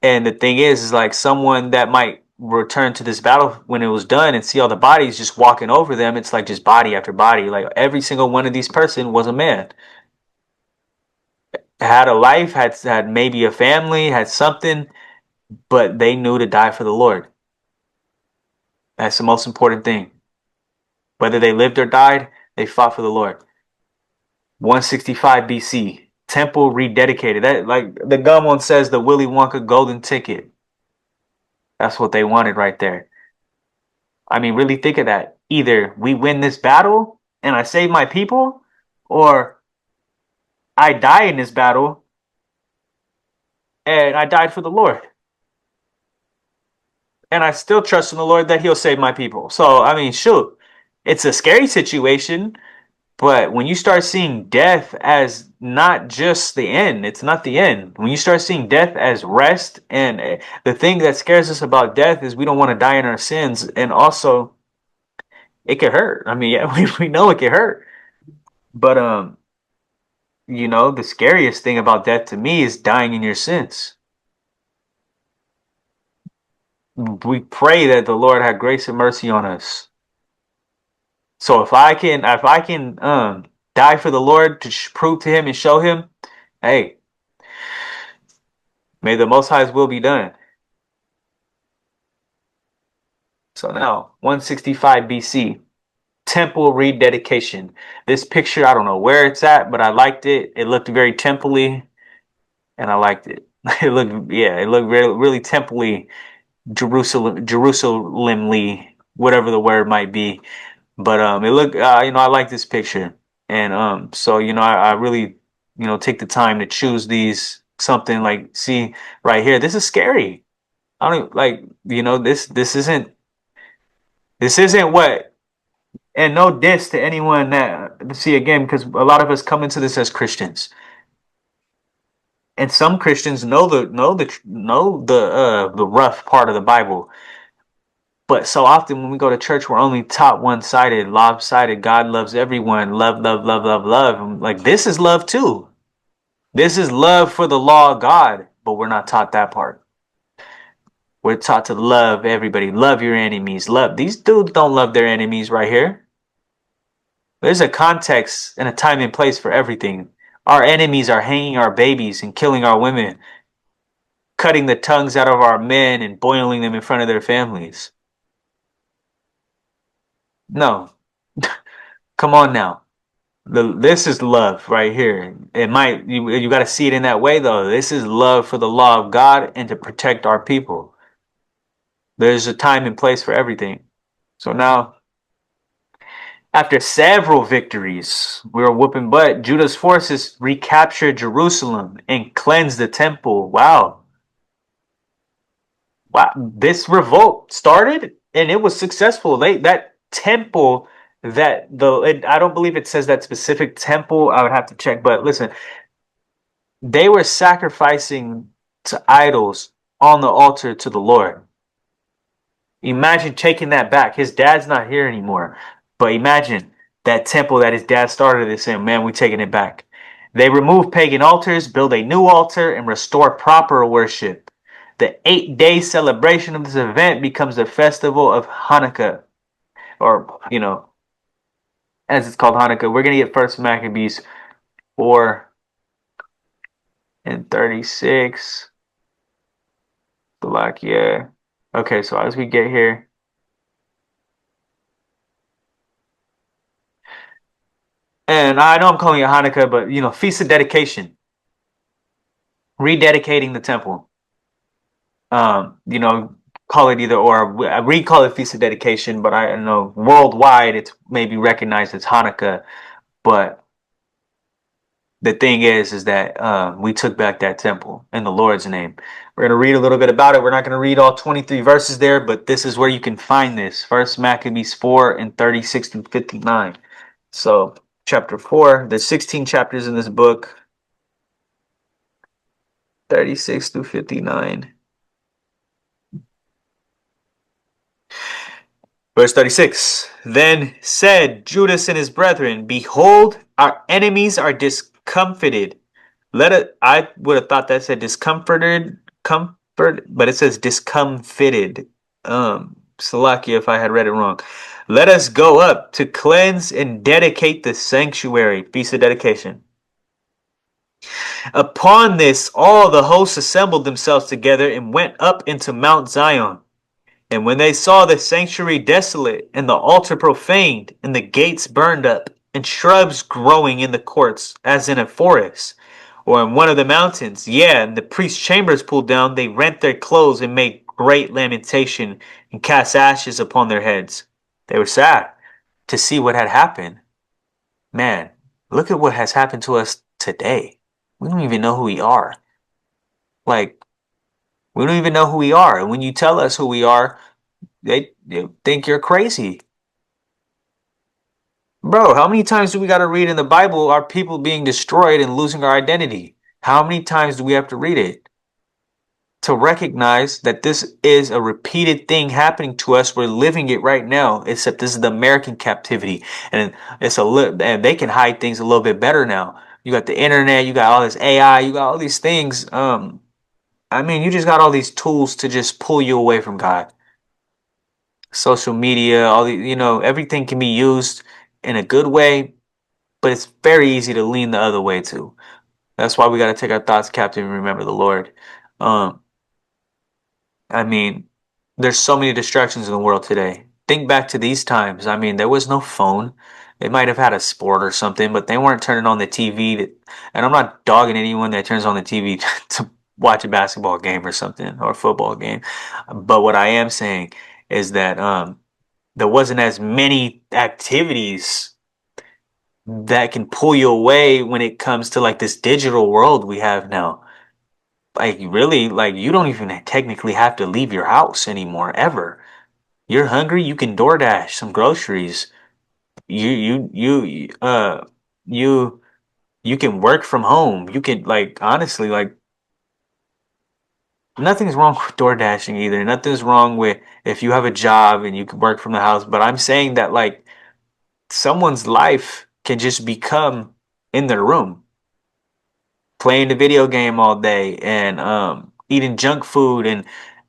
S2: And the thing is like someone that might return to this battle when it was done and see all the bodies just walking over them. It's like just body after body. Like every single one of these person was a man. Had a life, had maybe a family, had something, but they knew to die for the Lord. That's the most important thing. Whether they lived or died, they fought for the Lord. 165 BC, temple rededicated. That, like the gum one says, the Willy Wonka golden ticket. That's what they wanted right there. I mean, really think of that. Either we win this battle and I save my people, or I die in this battle and I died for the Lord. And I still trust in the Lord that He'll save my people. So, I mean, shoot, it's a scary situation, but when you start seeing death as not just the end, it's not the end. When you start seeing death as rest, and the thing that scares us about death is we don't want to die in our sins, and also it could hurt. I mean, yeah, we know it could hurt, but the scariest thing about death to me is dying in your sins. We pray that the Lord have grace and mercy on us. So if I can die for the Lord to prove to Him and show Him, hey, may the Most High's will be done. So now, 165 BC, temple rededication. This picture, I don't know where it's at, but I liked it. It looked very temple-y, and I liked it. It looked really, really temple-y, Jerusalemly, whatever the word might be. But it looked, I like this picture, and so I really, take the time to choose these something like, see right here. This is scary. I don't like, this isn't what, and no diss to anyone that see again, because a lot of us come into this as Christians, and some Christians know the rough part of the Bible. But so often when we go to church, we're only taught one-sided, lopsided. God loves everyone. Love, love, love, love, love. Like, this is love too. This is love for the law of God, but we're not taught that part. We're taught to love everybody. Love your enemies. Love. These dudes don't love their enemies right here. There's a context and a time and place for everything. Our enemies are hanging our babies and killing our women, cutting the tongues out of our men and boiling them in front of their families. No. Come on now. This is love right here. It might you got to see it in that way though. This is love for the law of God and to protect our people. There's a time and place for everything. So now, after several victories, we were whooping butt. Judah's forces recaptured Jerusalem and cleansed the temple. Wow. Wow. This revolt started and it was successful. That temple I don't believe it says that specific temple. I would have to check, but listen, they were sacrificing to idols on the altar to the Lord. Imagine taking that back. His dad's not here anymore, but imagine that temple that his dad started this in. Man, we're taking it back. They remove pagan altars, build a new altar, and restore proper worship. The 8-day celebration of this event becomes the festival of Hanukkah, or as it's called, Hanukkah. We're gonna get First Maccabees 4 and 36. Slovakia. Okay, so as we get here, and I know I'm calling it Hanukkah, but Feast of Dedication, rededicating the temple. Call it either or. We call it Feast of Dedication, but I know worldwide it's maybe recognized as Hanukkah. But the thing is that we took back that temple in the Lord's name. We're going to read a little bit about it. We're not going to read all 23 verses there, but this is where you can find this. First Maccabees 4 and 36 through 59. So chapter 4, there's 16 chapters in this book, 36 through 59. Verse 36. Then said Judas and his brethren, behold, our enemies are discomfited. I would have thought that said discomforted, comfort, but it says discomfited. Salakia if I had read it wrong. Let us go up to cleanse and dedicate the sanctuary. Feast of dedication. Upon this, all the hosts assembled themselves together and went up into Mount Zion. And when they saw the sanctuary desolate, and the altar profaned, and the gates burned up, and shrubs growing in the courts, as in a forest, or in one of the mountains, and the priest's chambers pulled down, they rent their clothes and made great lamentation, and cast ashes upon their heads. They were sad to see what had happened. man, look at what has happened to us today. We don't even know who we are. Like, we don't even know who we are. And when you tell us who we are, they think you're crazy. Bro, how many times do we got to read in the Bible are people being destroyed and losing our identity? How many times do we have to read it to recognize that this is a repeated thing happening to us? We're living it right now, except this is the American captivity, and and they can hide things a little bit better now. You got the internet, you got all this AI, you got all these things. I mean, you just got all these tools to just pull you away from God. Social media, all the, everything can be used in a good way, but it's very easy to lean the other way too. That's why we got to take our thoughts captive and remember the Lord. Um, I mean, there's so many distractions in the world today. Think back to these times. I mean, there was no phone. They might have had a sport or something, but they weren't turning on the TV. And I'm not dogging anyone that turns on the TV to watch a basketball game or something or a football game. But what I am saying is that there wasn't as many activities that can pull you away when it comes to like this digital world we have now. Like really, like you don't even technically have to leave your house anymore ever. You're hungry, you can DoorDash some groceries. You you can work from home. You can like honestly like nothing's wrong with door dashing either. Nothing's wrong with if you have a job and you can work from the house. But I'm saying that like someone's life can just become in their room, playing the video game all day and eating junk food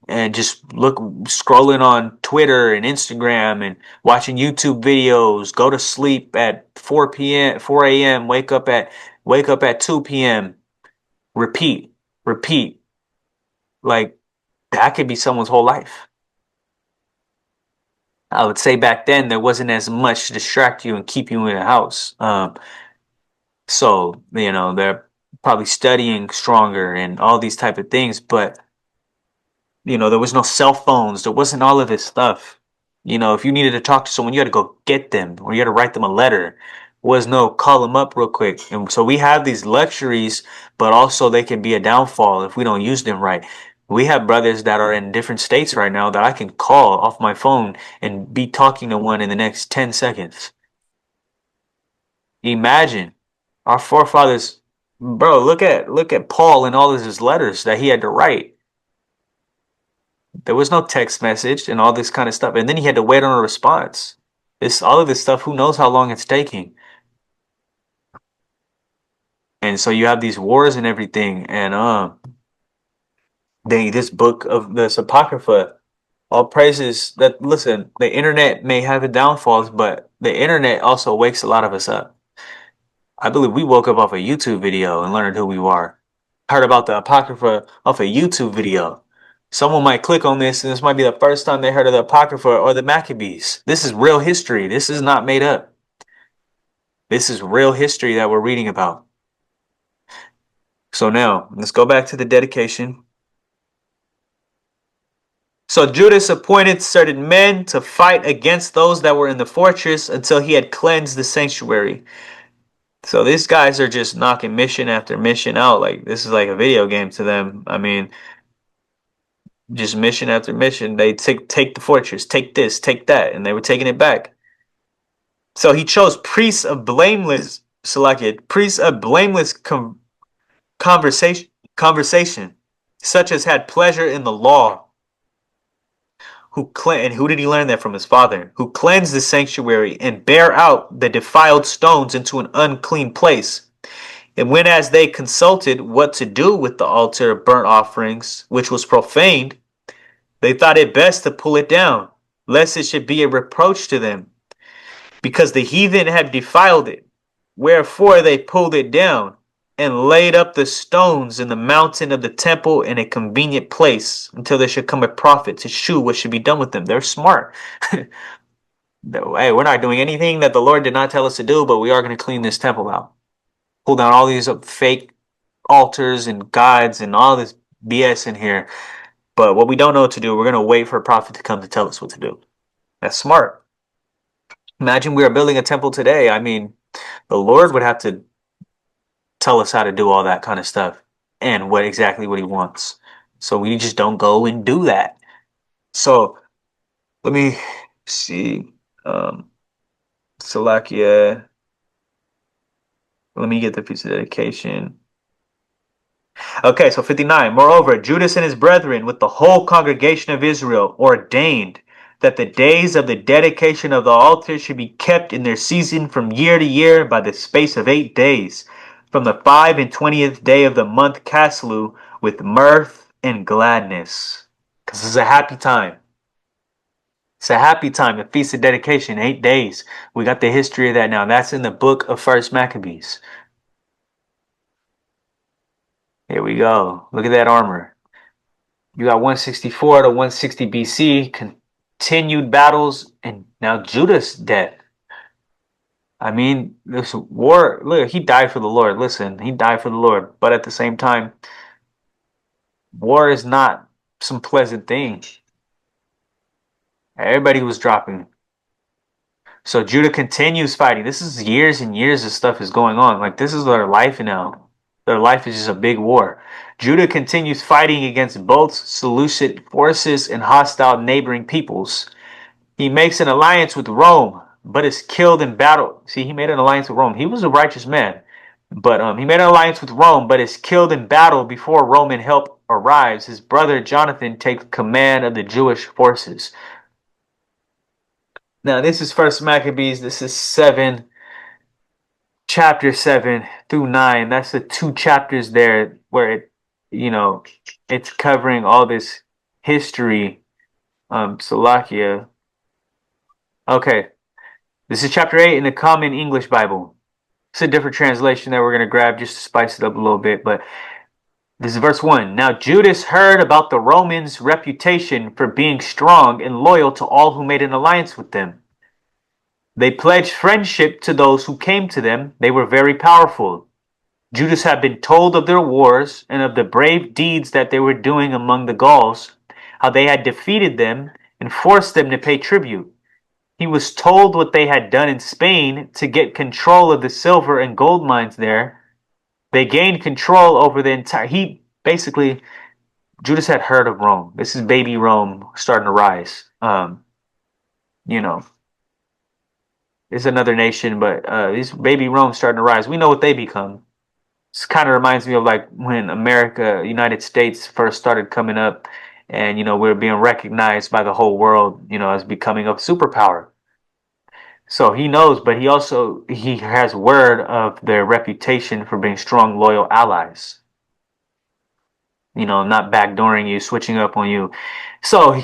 S2: and just look scrolling on Twitter and Instagram and watching YouTube videos, go to sleep at 4 a.m., wake up at 2 p.m., repeat, repeat. Like that could be someone's whole life. I would say back then there wasn't as much to distract you and keep you in the house. So, they're probably studying stronger and all these type of things, but there was no cell phones. There wasn't all of this stuff. If you needed to talk to someone, you had to go get them or you had to write them a letter. Was no call them up real quick. And so we have these luxuries, but also they can be a downfall if we don't use them right. We have brothers that are in different states right now that I can call off my phone and be talking to one in the next 10 seconds. Imagine our forefathers, bro, look at Paul and all of his letters that he had to write. There was no text message and all this kind of stuff. And then he had to wait on a response. This all of this stuff, who knows how long it's taking. And so you have these wars and everything. And this book of this Apocrypha, all praises that listen, the internet may have its downfalls, but the internet also wakes a lot of us up. I believe we woke up off a YouTube video and learned who we are. Heard about the Apocrypha off a YouTube video. Someone might click on this and this might be the first time they heard of the Apocrypha or the Maccabees. This is real history. This is not made up. This is real history that we're reading about. So now, let's go back to the dedication. So Judas appointed certain men to fight against those that were in the fortress until he had cleansed the sanctuary. So these guys are just knocking mission after mission out. Like this is like a video game to them. I mean, just mission after mission. They take the fortress, take this, take that, and they were taking it back. So he chose priests of blameless selected priests of blameless conversation, such as had pleasure in the law. And who did he learn that from? His father, who cleansed the sanctuary and bare out the defiled stones into an unclean place. And when as they consulted what to do with the altar of burnt offerings, which was profaned, they thought it best to pull it down, lest it should be a reproach to them, because the heathen had defiled it. Wherefore they pulled it down, and laid up the stones in the mountain of the temple in a convenient place, until there should come a prophet to shew what should be done with them. They're smart. Hey, we're not doing anything that the Lord did not tell us to do, but we are going to clean this temple out. Pull down all these fake altars and gods and all this BS in here. But what we don't know what to do, we're going to wait for a prophet to come to tell us what to do. That's smart. Imagine we are building a temple today. I mean, The Lord would have to tell us how to do all that kind of stuff and what he wants. So we just don't go and do that. So let me see. Um, Salakia. Let me get the piece of dedication. Okay, so 59. Moreover, Judas and his brethren with the whole congregation of Israel ordained that the days of the dedication of the altar should be kept in their season from year to year by the space of 8 days, from the 25th day of the month Caslu, with mirth and gladness. Because it's a happy time. It's a happy time, the feast of dedication, 8 days. We got the history of that now. That's in the book of First Maccabees. Here we go. Look at that armor. You got 164 to 160 BC, continued battles, and now Judas dead. I mean, this war, look, he died for the Lord. Listen, he died for the Lord. But at the same time, war is not some pleasant thing. Everybody was dropping. So Judah continues fighting. This is years and years of stuff is going on. Like, this is their life now. Their life is just a big war. Judah continues fighting against both Seleucid forces and hostile neighboring peoples. He makes an alliance with Rome, but is killed in battle. See, he made an alliance with Rome. He was a righteous man, but he made an alliance with Rome, but is killed in battle before Roman help arrives. His brother Jonathan takes command of the Jewish forces. Now, this is First Maccabees. This is chapter 7 through 9. That's the two chapters there where it's covering all this history. Salakia. Okay. This is chapter 8 in the Common English Bible. It's a different translation that we're going to grab just to spice it up a little bit, but this is verse 1. Now Judas heard about the Romans' reputation for being strong and loyal to all who made an alliance with them. They pledged friendship to those who came to them. They were very powerful. Judas had been told of their wars and of the brave deeds that they were doing among the Gauls, how they had defeated them and forced them to pay tribute. He was told what they had done in Spain to get control of the silver and gold mines there. They gained control over the entire. Judas had heard of Rome. This is baby Rome starting to rise. You know, it's another nation, but this baby Rome starting to rise. We know what they become. This kind of reminds me of like when America, United States first started coming up, and we were being recognized by the whole world, as becoming a superpower. So he knows, but he has word of their reputation for being strong, loyal allies. Not backdooring you, switching up on you. So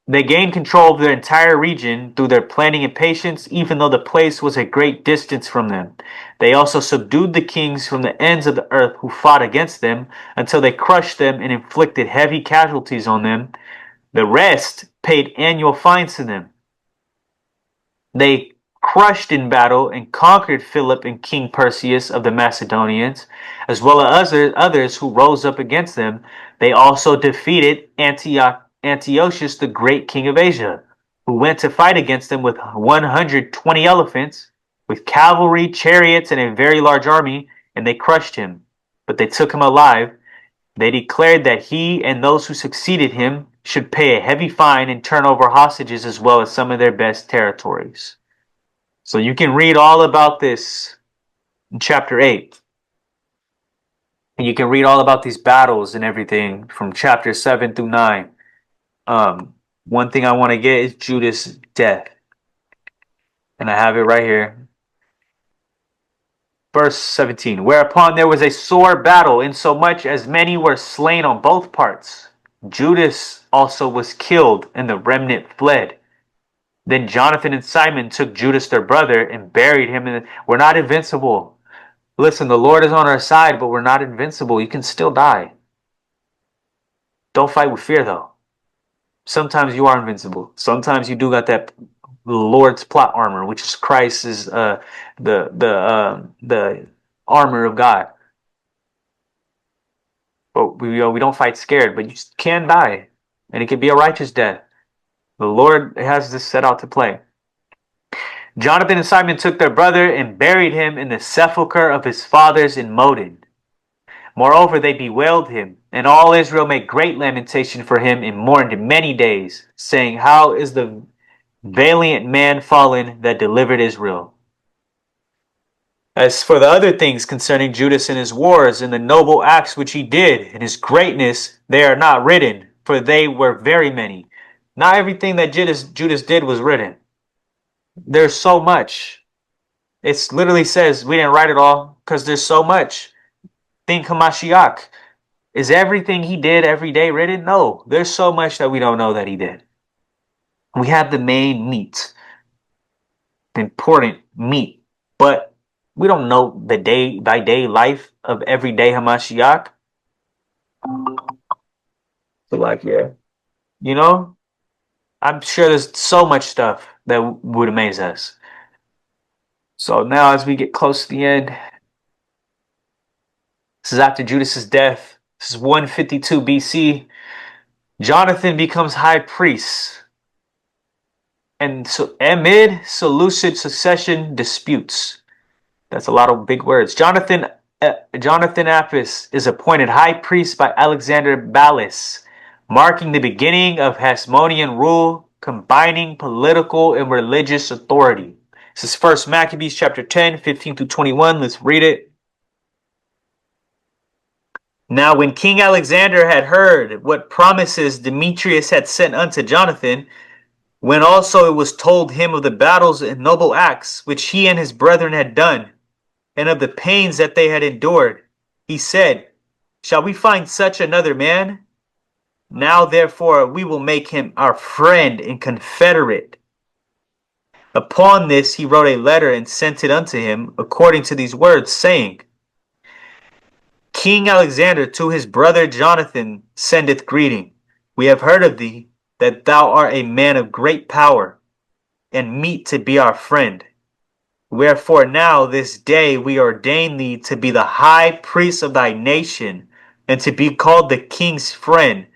S2: they gained control of their entire region through their planning and patience, even though the place was a great distance from them. They also subdued the kings from the ends of the earth who fought against them until they crushed them and inflicted heavy casualties on them. The rest paid annual fines to them. They crushed in battle and conquered Philip and King Perseus of the Macedonians, as well as others who rose up against them. They also defeated Antiochus, the great king of Asia, who went to fight against them with 120 elephants, with cavalry, chariots, and a very large army, and they crushed him. But they took him alive. They declared that he and those who succeeded him should pay a heavy fine and turn over hostages as well as some of their best territories. So you can read all about this in chapter 8. And you can read all about these battles and everything from chapter 7 through 9. One thing I want to get is Judas' death. And I have it right here. Verse 17. Whereupon there was a sore battle, insomuch as many were slain on both parts. Judas also was killed, and the remnant fled. Then Jonathan and Simon took Judas their brother and buried him. We're not invincible. Listen, the Lord is on our side, but we're not invincible. You can still die. Don't fight with fear, though. Sometimes you are invincible. Sometimes you do got that Lord's plot armor, which is Christ's the armor of God. But we don't fight scared. But you can die, and it can be a righteous death. The Lord has this set out to play. Jonathan and Simon took their brother and buried him in the sepulchre of his fathers in Modin. Moreover, they bewailed him, and all Israel made great lamentation for him and mourned many days, saying, How is the valiant man fallen that delivered Israel? As for the other things concerning Judas and his wars and the noble acts which he did and his greatness, they are not written, for they were very many. Not everything that Judas did was written. There's so much. It literally says we didn't write it all because there's so much. Think Hamashiach. Is everything he did every day written? No. There's so much that we don't know that he did. We have the main meat, the important meat, but we don't know the day by day life of everyday Hamashiach. So like, yeah, you know, I'm sure there's so much stuff that would amaze us. So now as we get close to the end, this is after Judas's death. This is 152 BC. Jonathan becomes high priest. And so amid Seleucid succession disputes. That's a lot of big words. Jonathan Apis is appointed high priest by Alexander Balis, marking the beginning of Hasmonean rule, combining political and religious authority. This is First Maccabees chapter 10, 15 through 21. Let's read it. Now when King Alexander had heard what promises Demetrius had sent unto Jonathan, when also it was told him of the battles and noble acts which he and his brethren had done, and of the pains that they had endured, he said, Shall we find such another man? Now therefore we will make him our friend and confederate. Upon this he wrote a letter and sent it unto him, according to these words, saying, King Alexander to his brother Jonathan sendeth greeting. We have heard of thee, that thou art a man of great power, and meet to be our friend. Wherefore now this day we ordain thee to be the high priest of thy nation, and to be called the king's friend.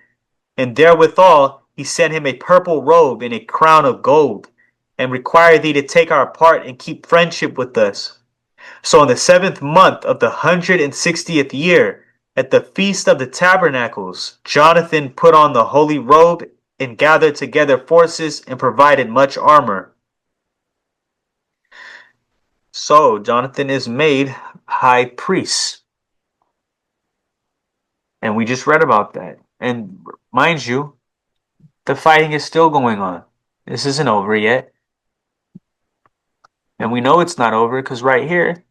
S2: And therewithal he sent him a purple robe and a crown of gold, and required thee to take our part and keep friendship with us. So in the 7th month of the 160th year, at the feast of the tabernacles, Jonathan put on the holy robe and gathered together forces and provided much armor. So Jonathan is made high priest. And we just read about that. And mind you, the fighting is still going on. This isn't over yet. And we know it's not over because right here,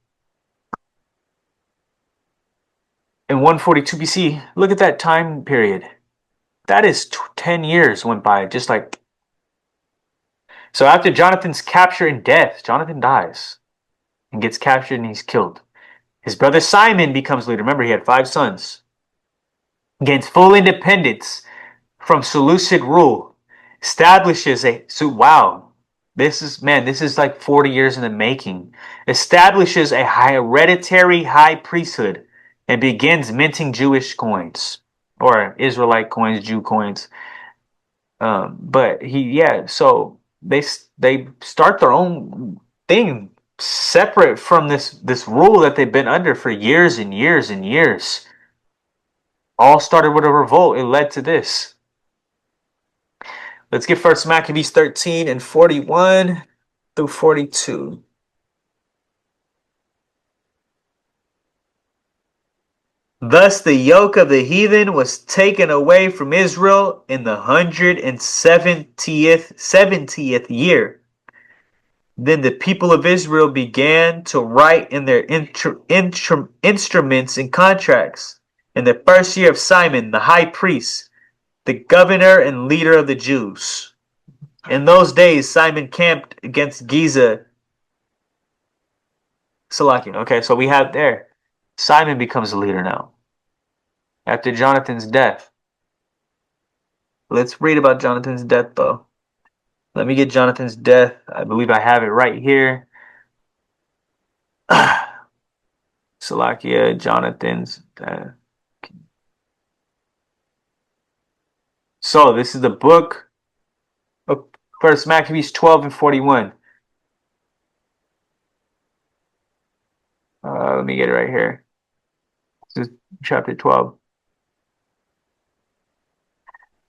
S2: in 142 BC, look at that time period. That is 10 years went by, just like. So after Jonathan's capture and death, Jonathan dies and gets captured and he's killed. His brother Simon becomes leader. Remember, he had 5 sons. Gains full independence from Seleucid rule. Establishes this is like 40 years in the making. Establishes a hereditary high priesthood and begins minting Jewish coins or Israelite coins, Jew coins. So they start their own thing separate from this rule that they've been under for years and years and years. All started with a revolt. It led to this. Let's get First Maccabees 13 and 41 through 42. Thus the yoke of the heathen was taken away from Israel in the 170th year. Then the people of Israel began to write in their instruments and contracts in the first year of Simon the high priest, the governor and leader of the Jews. In those days Simon camped against Giza. Salakian. Okay, so we have there. Simon becomes the leader now. After Jonathan's death. Let's read about Jonathan's death though. Let me get Jonathan's death. I believe I have it right here. Salakia, Jonathan's death. So this is the book of First Maccabees 12 and 41. Let me get it right here. This is chapter 12.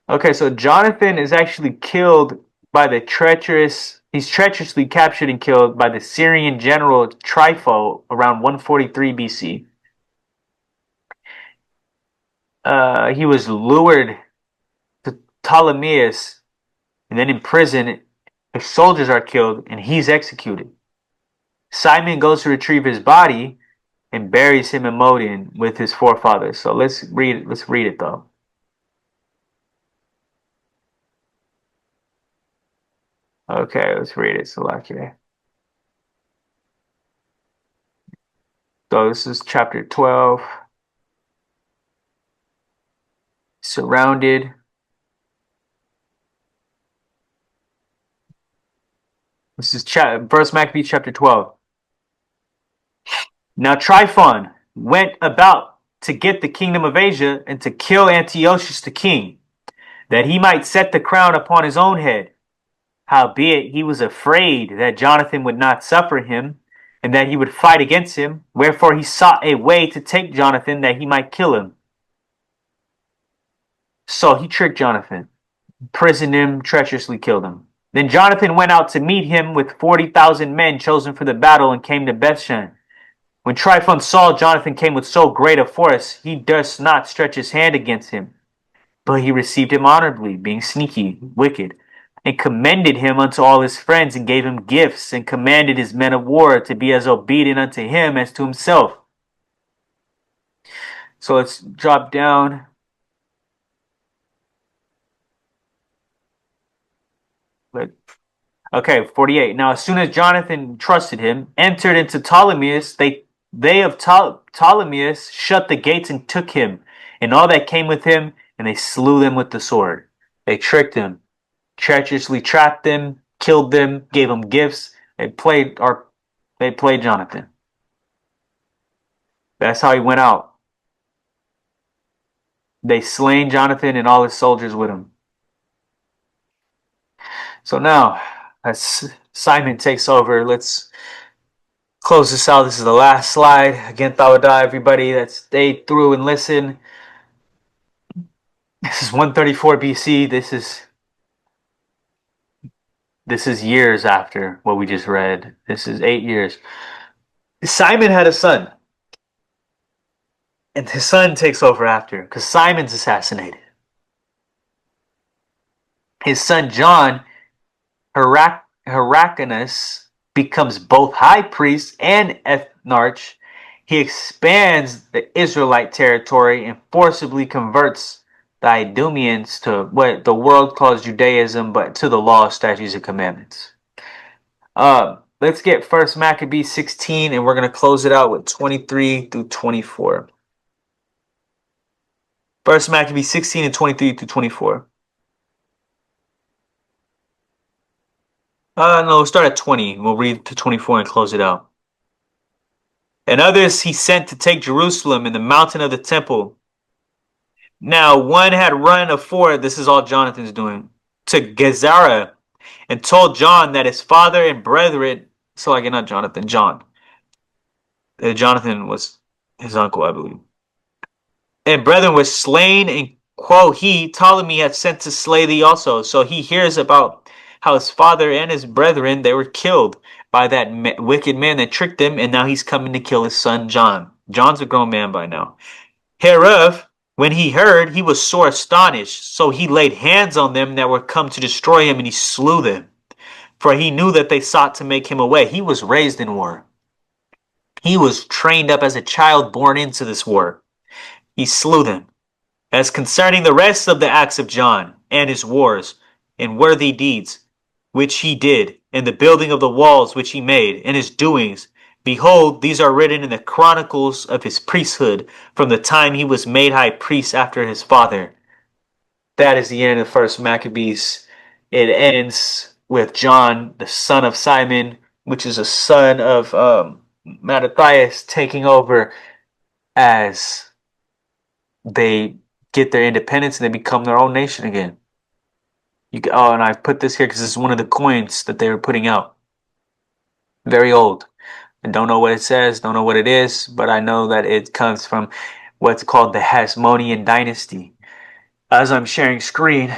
S2: Okay, so Jonathan is actually killed by he's treacherously captured and killed by the Syrian general Trypho around 143 BC. He was lured to Ptolemais and then in prison. His soldiers are killed and he's executed. Simon goes to retrieve his body and buries him in Modin with his forefathers. So let's read it. Let's read it though. Okay, let's read it. Salakia. So this is chapter 12. Surrounded. This is First Maccabees chapter 12. Now Tryphon went about to get the kingdom of Asia and to kill Antiochus the king, that he might set the crown upon his own head. Howbeit he was afraid that Jonathan would not suffer him, and that he would fight against him, wherefore he sought a way to take Jonathan that he might kill him. So he tricked Jonathan, imprisoned him, treacherously killed him. Then Jonathan went out to meet him with 40,000 men chosen for the battle and came to Bethshan. When Tryphon saw Jonathan came with so great a force, he durst not stretch his hand against him. But he received him honorably, being sneaky, wicked, and commended him unto all his friends, and gave him gifts, and commanded his men of war to be as obedient unto him as to himself. So let's drop down. Okay, 48. Now, as soon as Jonathan trusted him, entered into Ptolemais, they of Ptolemais shut the gates and took him, and all that came with him, and they slew them with the sword. They tricked him, treacherously trapped them, killed them, gave them gifts. They played Jonathan. That's how he went out. They slain Jonathan and all his soldiers with him. So now, as Simon takes over, let's close this out. This is the last slide. Again, Thawarah, everybody that stayed through and listened. This is 134 BC. This is years after what we just read. This is 8 years. Simon had a son. And his son takes over after, because Simon's assassinated. His son John, Hyrcanus, becomes both high priest and ethnarch. He expands the Israelite territory and forcibly converts the Idumeans to what the world calls Judaism, but to the law, statutes, and commandments. Let's get First Maccabees 16, and we're going to close it out with 23 through 24. First Maccabees 16 and 23 through 24. No, we'll start at 20. We'll read to 24 and close it out. And others he sent to take Jerusalem and the mountain of the temple. Now one had run afore, this is all Jonathan's doing, to Gezerah, and told John that his father and brethren, so again, not Jonathan, John. Jonathan was his uncle, I believe. And brethren were slain, and quo he, Ptolemy had sent to slay thee also. So he hears about how his father and his brethren, they were killed by that wicked man that tricked him, and now he's coming to kill his son John. John's a grown man by now. Hereof, when he heard, he was sore astonished. So he laid hands on them that were come to destroy him, and he slew them. For he knew that they sought to make him away. He was raised in war. He was trained up as a child born into this war. He slew them. As concerning the rest of the acts of John, and his wars, and worthy deeds, which he did, and the building of the walls which he made, and his doings, behold, these are written in the chronicles of his priesthood, from the time he was made high priest after his father. That is the end of First Maccabees. It ends with John, the son of Simon, which is a son of Mattathias, taking over as they get their independence and they become their own nation again. And I put this here because this is one of the coins that they were putting out. Very old. I don't know what it says, don't know what it is, but I know that it comes from what's called the Hasmonean dynasty. As I'm sharing screen,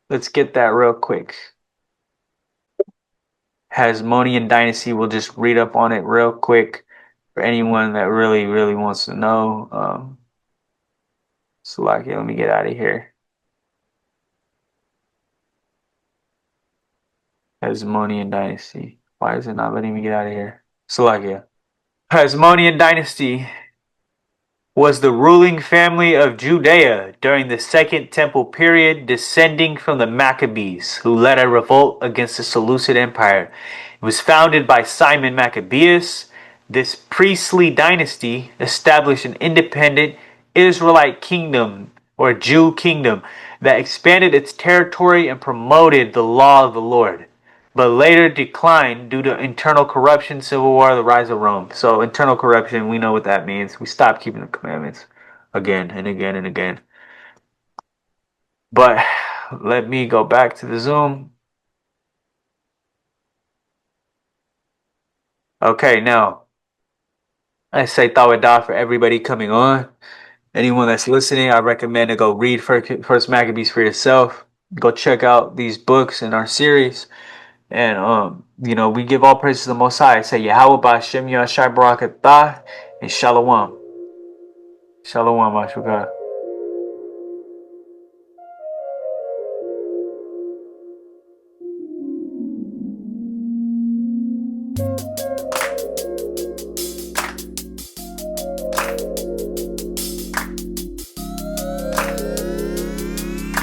S2: let's get that real quick. Hasmonean dynasty, we'll just read up on it real quick for anyone that really wants to know. So like, let me get out of here. Hasmonean dynasty. Why is it not letting me get out of here? Salakia. Hasmonean dynasty was the ruling family of Judea during the Second Temple period, descending from the Maccabees, who led a revolt against the Seleucid Empire. It was founded by Simon Maccabeus. This priestly dynasty established an independent Israelite kingdom or Jew kingdom that expanded its territory and promoted the law of the Lord, but later declined due to internal corruption, civil war, the rise of Rome. So internal corruption, we know what that means. We stopped keeping the commandments again and again and again. But let me go back to the Zoom. Okay, now I say Thawarah for everybody coming on. Anyone that's listening, I recommend to go read First Maccabees for yourself. Go check out these books in our series. And we give all praise to the Most High. I say Yahweh Ba'Shem Yahshai Barakatah and Shalom. Shalom, Mashuka.